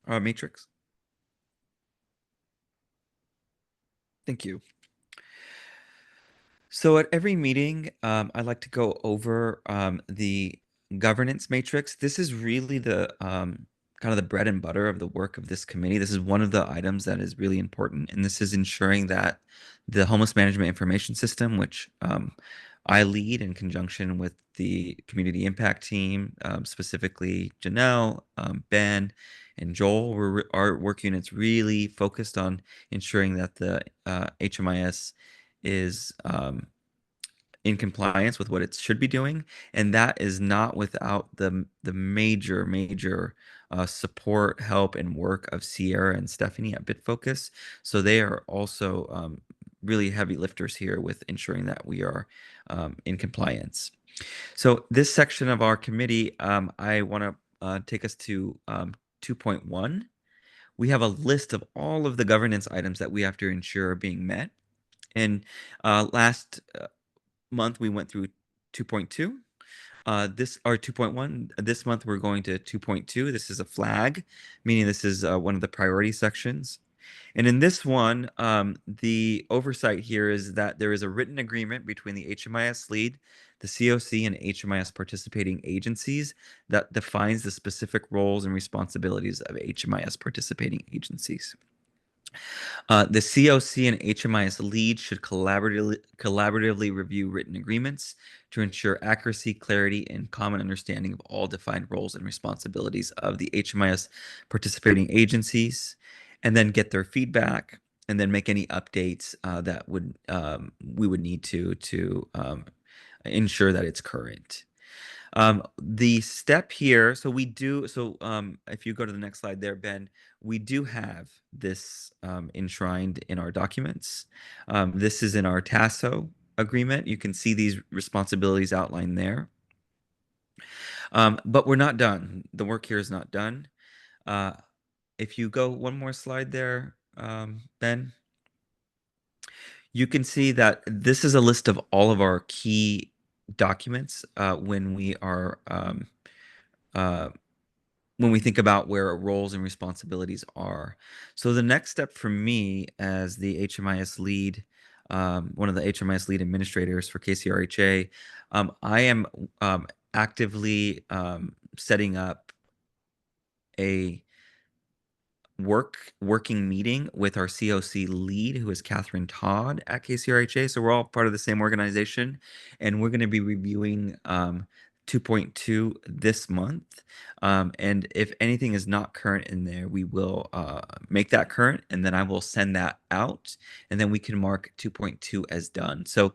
matrix? Thank you. So at every meeting, I'd like to go over the governance matrix. This is really the kind of the bread and butter of the work of this committee. This is one of the items that is really important, and this is ensuring that the homeless management information system, which I lead in conjunction with the community impact team, specifically Janelle, Ben, and Joel, our work units really focused on ensuring that the HMIS is in compliance with what it should be doing, and that is not without the major support, help, and work of Sierra and Stephanie at BitFocus. So they are also really heavy lifters here with ensuring that we are in compliance. So this section of our committee, I want to take us to 2.1. We have a list of all of the governance items that we have to ensure are being met. And last month we went through 2.2. This or 2.1. This month we're going to 2.2. This is a flag, meaning this is one of the priority sections. And in this one, the oversight here is that there is a written agreement between the HMIS lead, the COC, and HMIS participating agencies that defines the specific roles and responsibilities of HMIS participating agencies. The COC and HMIS lead should collaboratively review written agreements to ensure accuracy, clarity, and common understanding of all defined roles and responsibilities of the HMIS participating agencies, and then get their feedback, and then make any updates that we would need to ensure that it's current. The step here, so if you go to the next slide there, Ben, we do have this enshrined in our documents. This is in our TASO agreement. You can see these responsibilities outlined there. But we're not done. The work here is not done. If you go one more slide there, Ben, you can see that this is a list of all of our key documents when we are when we think about where our roles and responsibilities are. So the next step for me as the HMIS lead, one of the HMIS lead administrators for KCRHA, I am actively setting up a working meeting with our COC lead, who is Catherine Todd at KCRHA. So we're all part of the same organization, and we're going to be reviewing 2.2 this month. And if anything is not current in there, we will make that current, and then I will send that out, and then we can mark 2.2 as done. So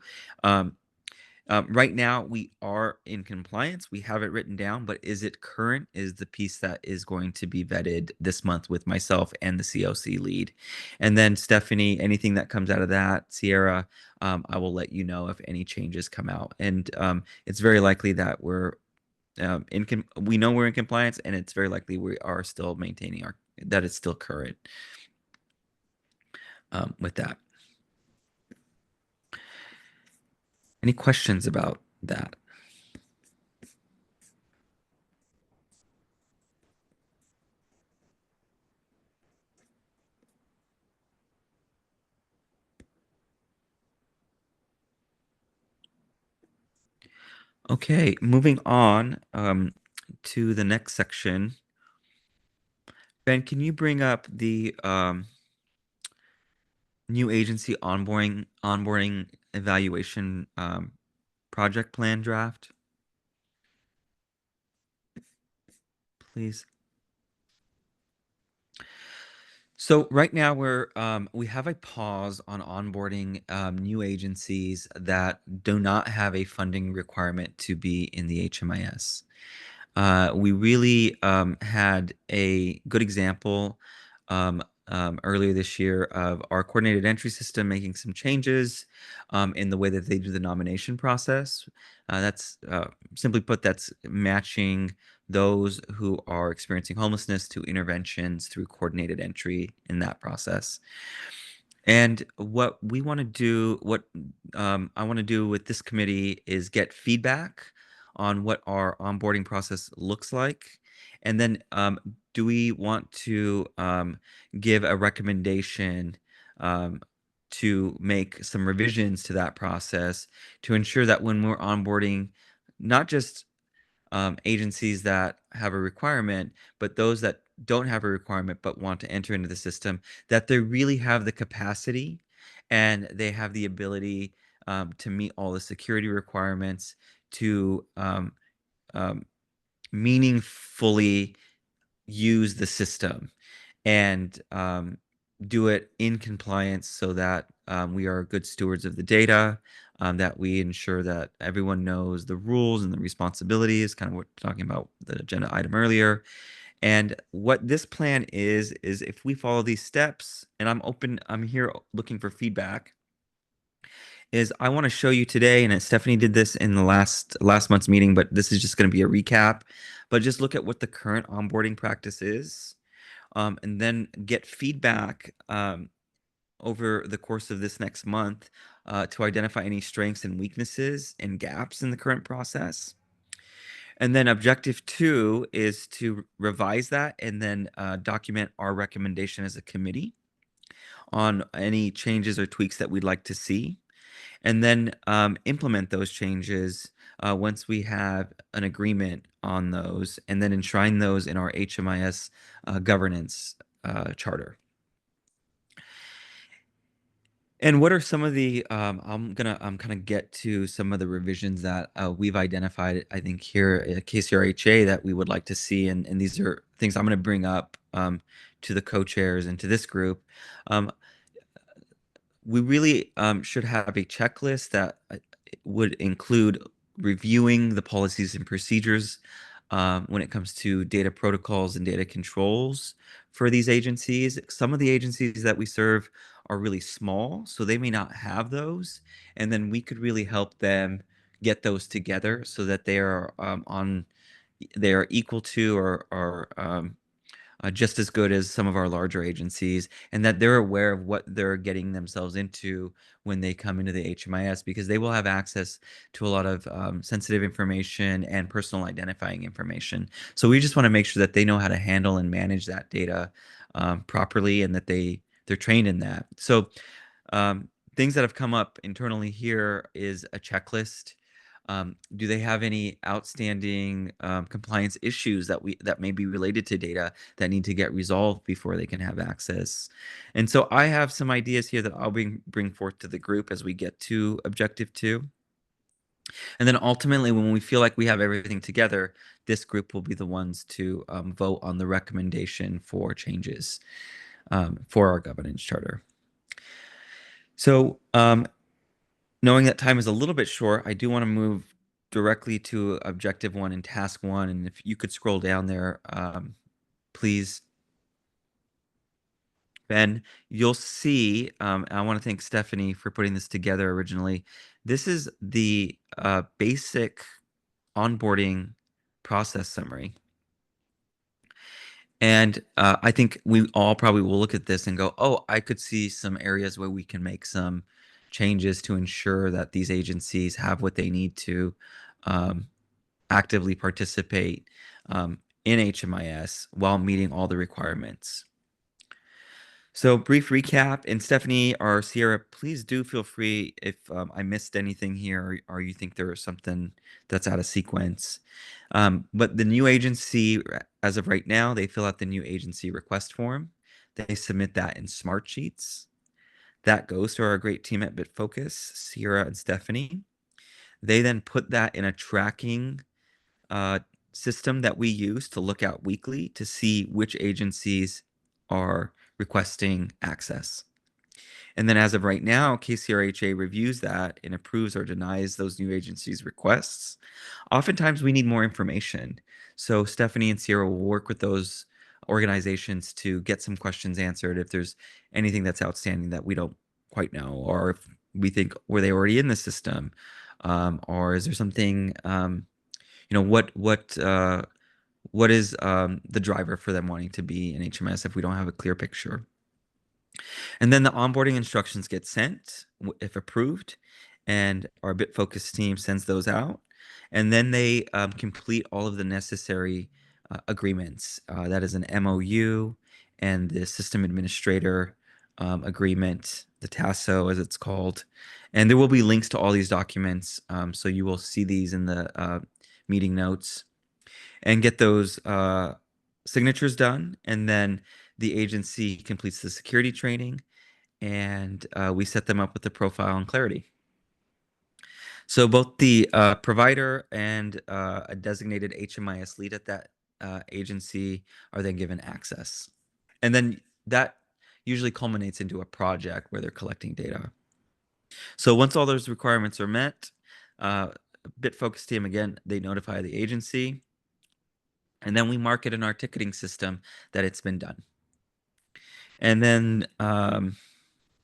right now we are in compliance. We have it written down, but is it current is the piece that is going to be vetted this month with myself and the COC lead. And then Stephanie, anything that comes out of that, Sierra, I will let you know if any changes come out. And it's very likely that we know we're in compliance, and it's very likely we are still maintaining that it's still current with that. Any questions about that? Okay, moving on to the next section. Ben, can you bring up the new agency onboarding evaluation project plan draft? Please. So right now we have a pause on onboarding new agencies that do not have a funding requirement to be in the HMIS. We really had a good example earlier this year of our coordinated entry system making some changes in the way that they do the nomination process. That's simply put, that's matching those who are experiencing homelessness to interventions through coordinated entry in that process. And what we want to do, what I want to do with this committee is get feedback on what our onboarding process looks like. And then do we want to give a recommendation to make some revisions to that process to ensure that when we're onboarding, not just agencies that have a requirement, but those that don't have a requirement but want to enter into the system, that they really have the capacity and they have the ability to meet all the security requirements to meaningfully use the system and do it in compliance so that we are good stewards of the data, that we ensure that everyone knows the rules and the responsibilities, kind of what we're talking about the agenda item earlier. And what this plan is if we follow these steps, and I'm here looking for feedback, is I want to show you today, and Stephanie did this in the last month's meeting, but this is just going to be a recap. But just look at what the current onboarding practice is, and then get feedback over the course of this next month to identify any strengths and weaknesses and gaps in the current process. And then objective 2 is to revise that and then document our recommendation as a committee on any changes or tweaks that we'd like to see. And then implement those changes once we have an agreement on those, and then enshrine those in our HMIS governance charter. And what are some of the I'm kind of get to some of the revisions that we've identified, I think, here at KCRHA that we would like to see, and these are things I'm going to bring up to the co-chairs and to this group. We really should have a checklist that would include reviewing the policies and procedures when it comes to data protocols and data controls for these agencies. Some of the agencies that we serve are really small, so they may not have those. And then we could really help them get those together so that they are they are equal to or just as good as some of our larger agencies, and that they're aware of what they're getting themselves into when they come into the HMIS, because they will have access to a lot of sensitive information and personal identifying information. So we just want to make sure that they know how to handle and manage that data properly, and that they're trained in that. So things that have come up internally here is a checklist. Do they have any outstanding compliance issues that may be related to data that need to get resolved before they can have access? And so I have some ideas here that I'll bring forth to the group as we get to objective 2. And then ultimately, when we feel like we have everything together, this group will be the ones to vote on the recommendation for changes for our governance charter. So knowing that time is a little bit short, I do want to move directly to objective 1 and task 1. And if you could scroll down there, please. Ben, you'll see, I want to thank Stephanie for putting this together originally. This is the basic onboarding process summary. And I think we all probably will look at this and go, oh, I could see some areas where we can make some changes to ensure that these agencies have what they need to actively participate in HMIS while meeting all the requirements. So brief recap, and Stephanie or Sierra, please do feel free if I missed anything here or you think there is something that's out of sequence. But the new agency, as of right now, they fill out the new agency request form. They submit that in Smartsheets. That goes to our great team at BitFocus, Sierra and Stephanie. They then put that in a tracking system that we use to look out weekly to see which agencies are requesting access. And then as of right now, KCRHA reviews that and approves or denies those new agencies' requests. Oftentimes we need more information. So Stephanie and Sierra will work with those organizations to get some questions answered if there's anything that's outstanding that we don't quite know, or if we think, were they already in the system? Or is there something, what is the driver for them wanting to be in HMS if we don't have a clear picture? And then the onboarding instructions get sent if approved, and our BitFocus team sends those out. And then they complete all of the necessary agreements. That is an MOU and the system administrator agreement, the TASO as it's called. And there will be links to all these documents. So you will see these in the meeting notes, and get those signatures done. And then the agency completes the security training, and we set them up with the profile and clarity. So both the provider and a designated HMIS lead at that agency are then given access. And then that usually culminates into a project where they're collecting data. So once all those requirements are met, BitFocus team, again, they notify the agency, and then we mark it in our ticketing system that it's been done. And then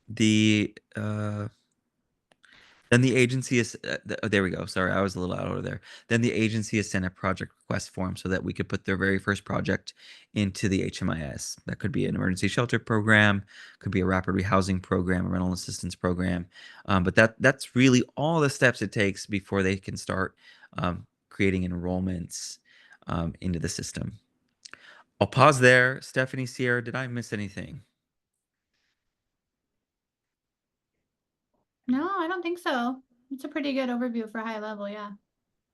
the agency is there we go. Sorry, I was a little out of there. Then the agency has sent a project request form so that we could put their very first project into the HMIS. That could be an emergency shelter program, could be a rapid rehousing program, a rental assistance program. But that's really all the steps it takes before they can start creating enrollments into the system. I'll pause there. Stephanie, Sierra, did I miss anything? No, I don't think so. It's a pretty good overview for high level, yeah.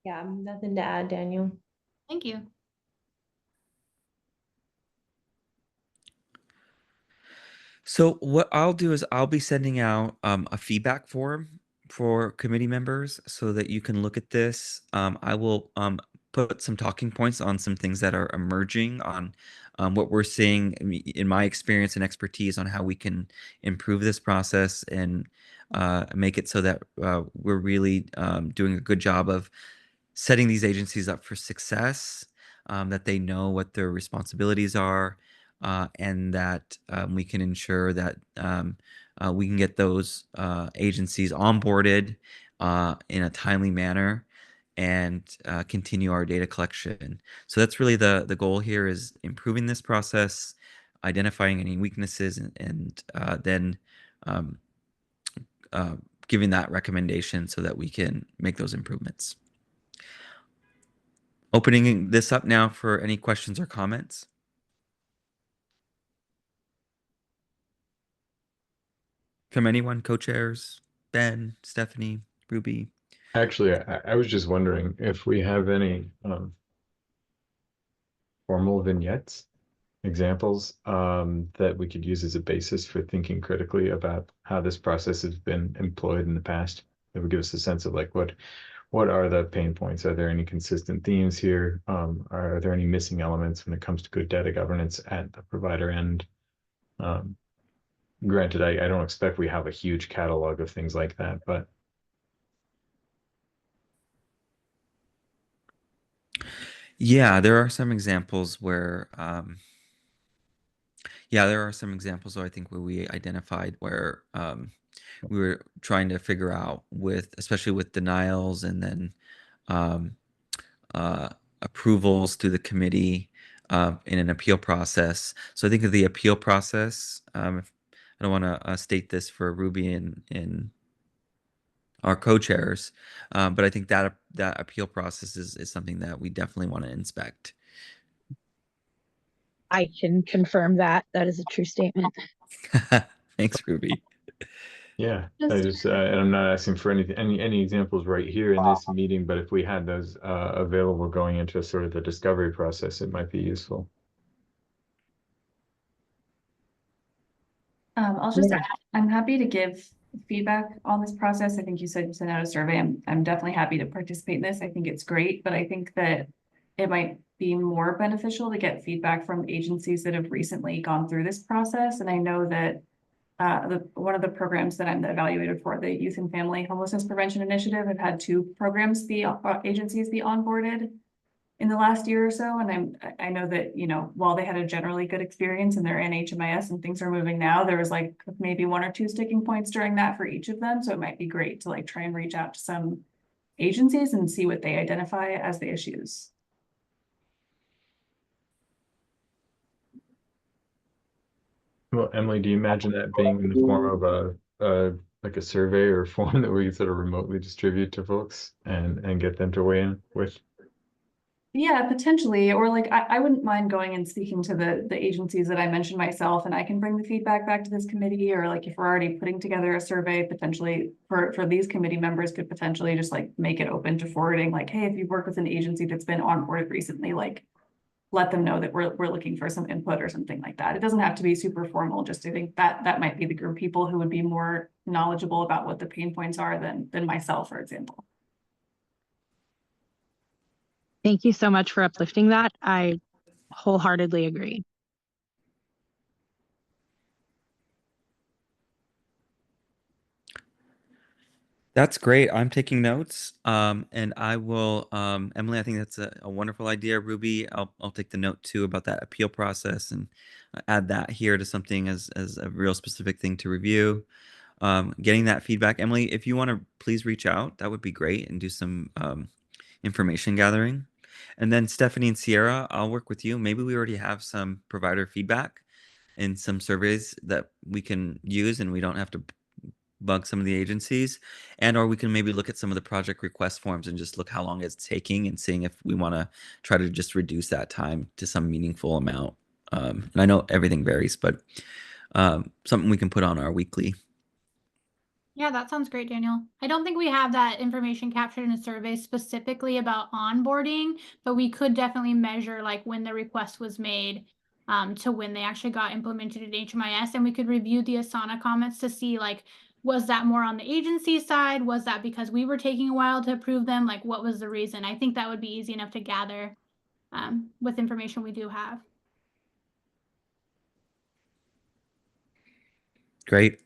Yeah, nothing to add, Daniel. Thank you. So what I'll do is I'll be sending out a feedback form for committee members so that you can look at this. I will put some talking points on some things that are emerging on what we're seeing in my experience and expertise on how we can improve this process and make it so that we're really doing a good job of setting these agencies up for success, that they know what their responsibilities are, and that we can ensure that we can get those agencies onboarded in a timely manner and continue our data collection. So that's really the goal here, is improving this process, identifying any weaknesses, and then giving that recommendation so that we can make those improvements. Opening this up now for any questions or comments. From anyone, co-chairs, Ben, Stephanie, Ruby. Actually, I was just wondering if we have any formal vignettes, examples that we could use as a basis for thinking critically about how this process has been employed in the past. That would give us a sense of like what are the pain points? Are there any consistent themes here? Are there any missing elements when it comes to good data governance at the provider end? Granted, I don't expect we have a huge catalog of things like that, but yeah, there are some examples where there are some examples I think where we identified where we were trying to figure out especially with denials and then approvals through the committee in an appeal process. So I think of the appeal process. I don't want to state this for Ruby and our co-chairs, but I think that appeal process is something that we definitely want to inspect. I can confirm that. That is a true statement. Thanks, Ruby. Yeah, Just- and I'm not asking for anything, any examples right here in this meeting, but if we had those available going into sort of the discovery process, it might be useful. I'll just add, I'm happy to give feedback on this process. I think you said you sent out a survey. I'm definitely happy to participate in this. I think it's great, but I think that it might be more beneficial to get feedback from agencies that have recently gone through this process. And I know that one of the programs that I'm evaluated for, the Youth and Family Homelessness Prevention Initiative, I've had 2 programs, agencies be onboarded in the last year or so. And I know that, you know, while they had a generally good experience and they're in HMIS and things are moving now, there was like maybe 1 or 2 sticking points during that for each of them. So it might be great to like try and reach out to some agencies and see what they identify as the issues. Well, Emily, do you imagine that being in the form of like a survey or a form that we sort of remotely distribute to folks and get them to weigh in with? Yeah, potentially, or like I wouldn't mind going and speaking to the agencies that I mentioned myself, and I can bring the feedback back to this committee, or like if we're already putting together a survey, potentially for these committee members could potentially just like make it open to forwarding, like, hey, if you've worked with an agency that's been onboarded recently, like let them know that we're looking for some input or something like that. It doesn't have to be super formal, just I think that might be the group of people who would be more knowledgeable about what the pain points are than myself, for example. Thank you so much for uplifting that. I wholeheartedly agree. That's great. I'm taking notes. And I will, Emily, I think that's a wonderful idea. Ruby, I'll take the note too about that appeal process and add that here to something as a real specific thing to review. Getting that feedback. Emily, if you want to please reach out, that would be great, and do some information gathering. And then Stephanie and Sierra, I'll work with you. Maybe we already have some provider feedback in some surveys that we can use, and we don't have to bug some of the agencies, and or we can maybe look at some of the project request forms and just look how long it's taking and seeing if we want to try to just reduce that time to some meaningful amount. And I know everything varies, but something we can put on our weekly. Yeah, that sounds great, Daniel. I don't think we have that information captured in a survey specifically about onboarding, but we could definitely measure like when the request was made to when they actually got implemented in HMIS, and we could review the Asana comments to see like, was that more on the agency side? Was that because we were taking a while to approve them? Like, what was the reason? I think that would be easy enough to gather with information we do have. Great.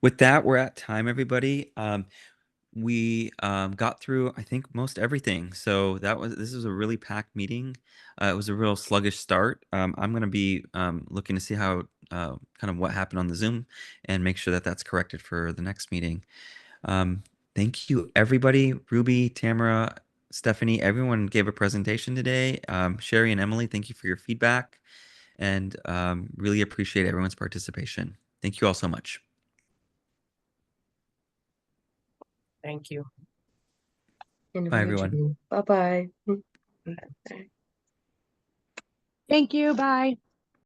With that, we're at time, everybody. We got through, I think, most everything. So this was a really packed meeting. It was a real sluggish start. I'm going to be looking to see how kind of what happened on the Zoom and make sure that that's corrected for the next meeting. Thank you, everybody. Ruby, Tamara, Stephanie, everyone gave a presentation today. Sherry and Emily, thank you for your feedback, and really appreciate everyone's participation. Thank you all so much. Thank you. Bye, everyone. Bye-bye. Thank you. Bye.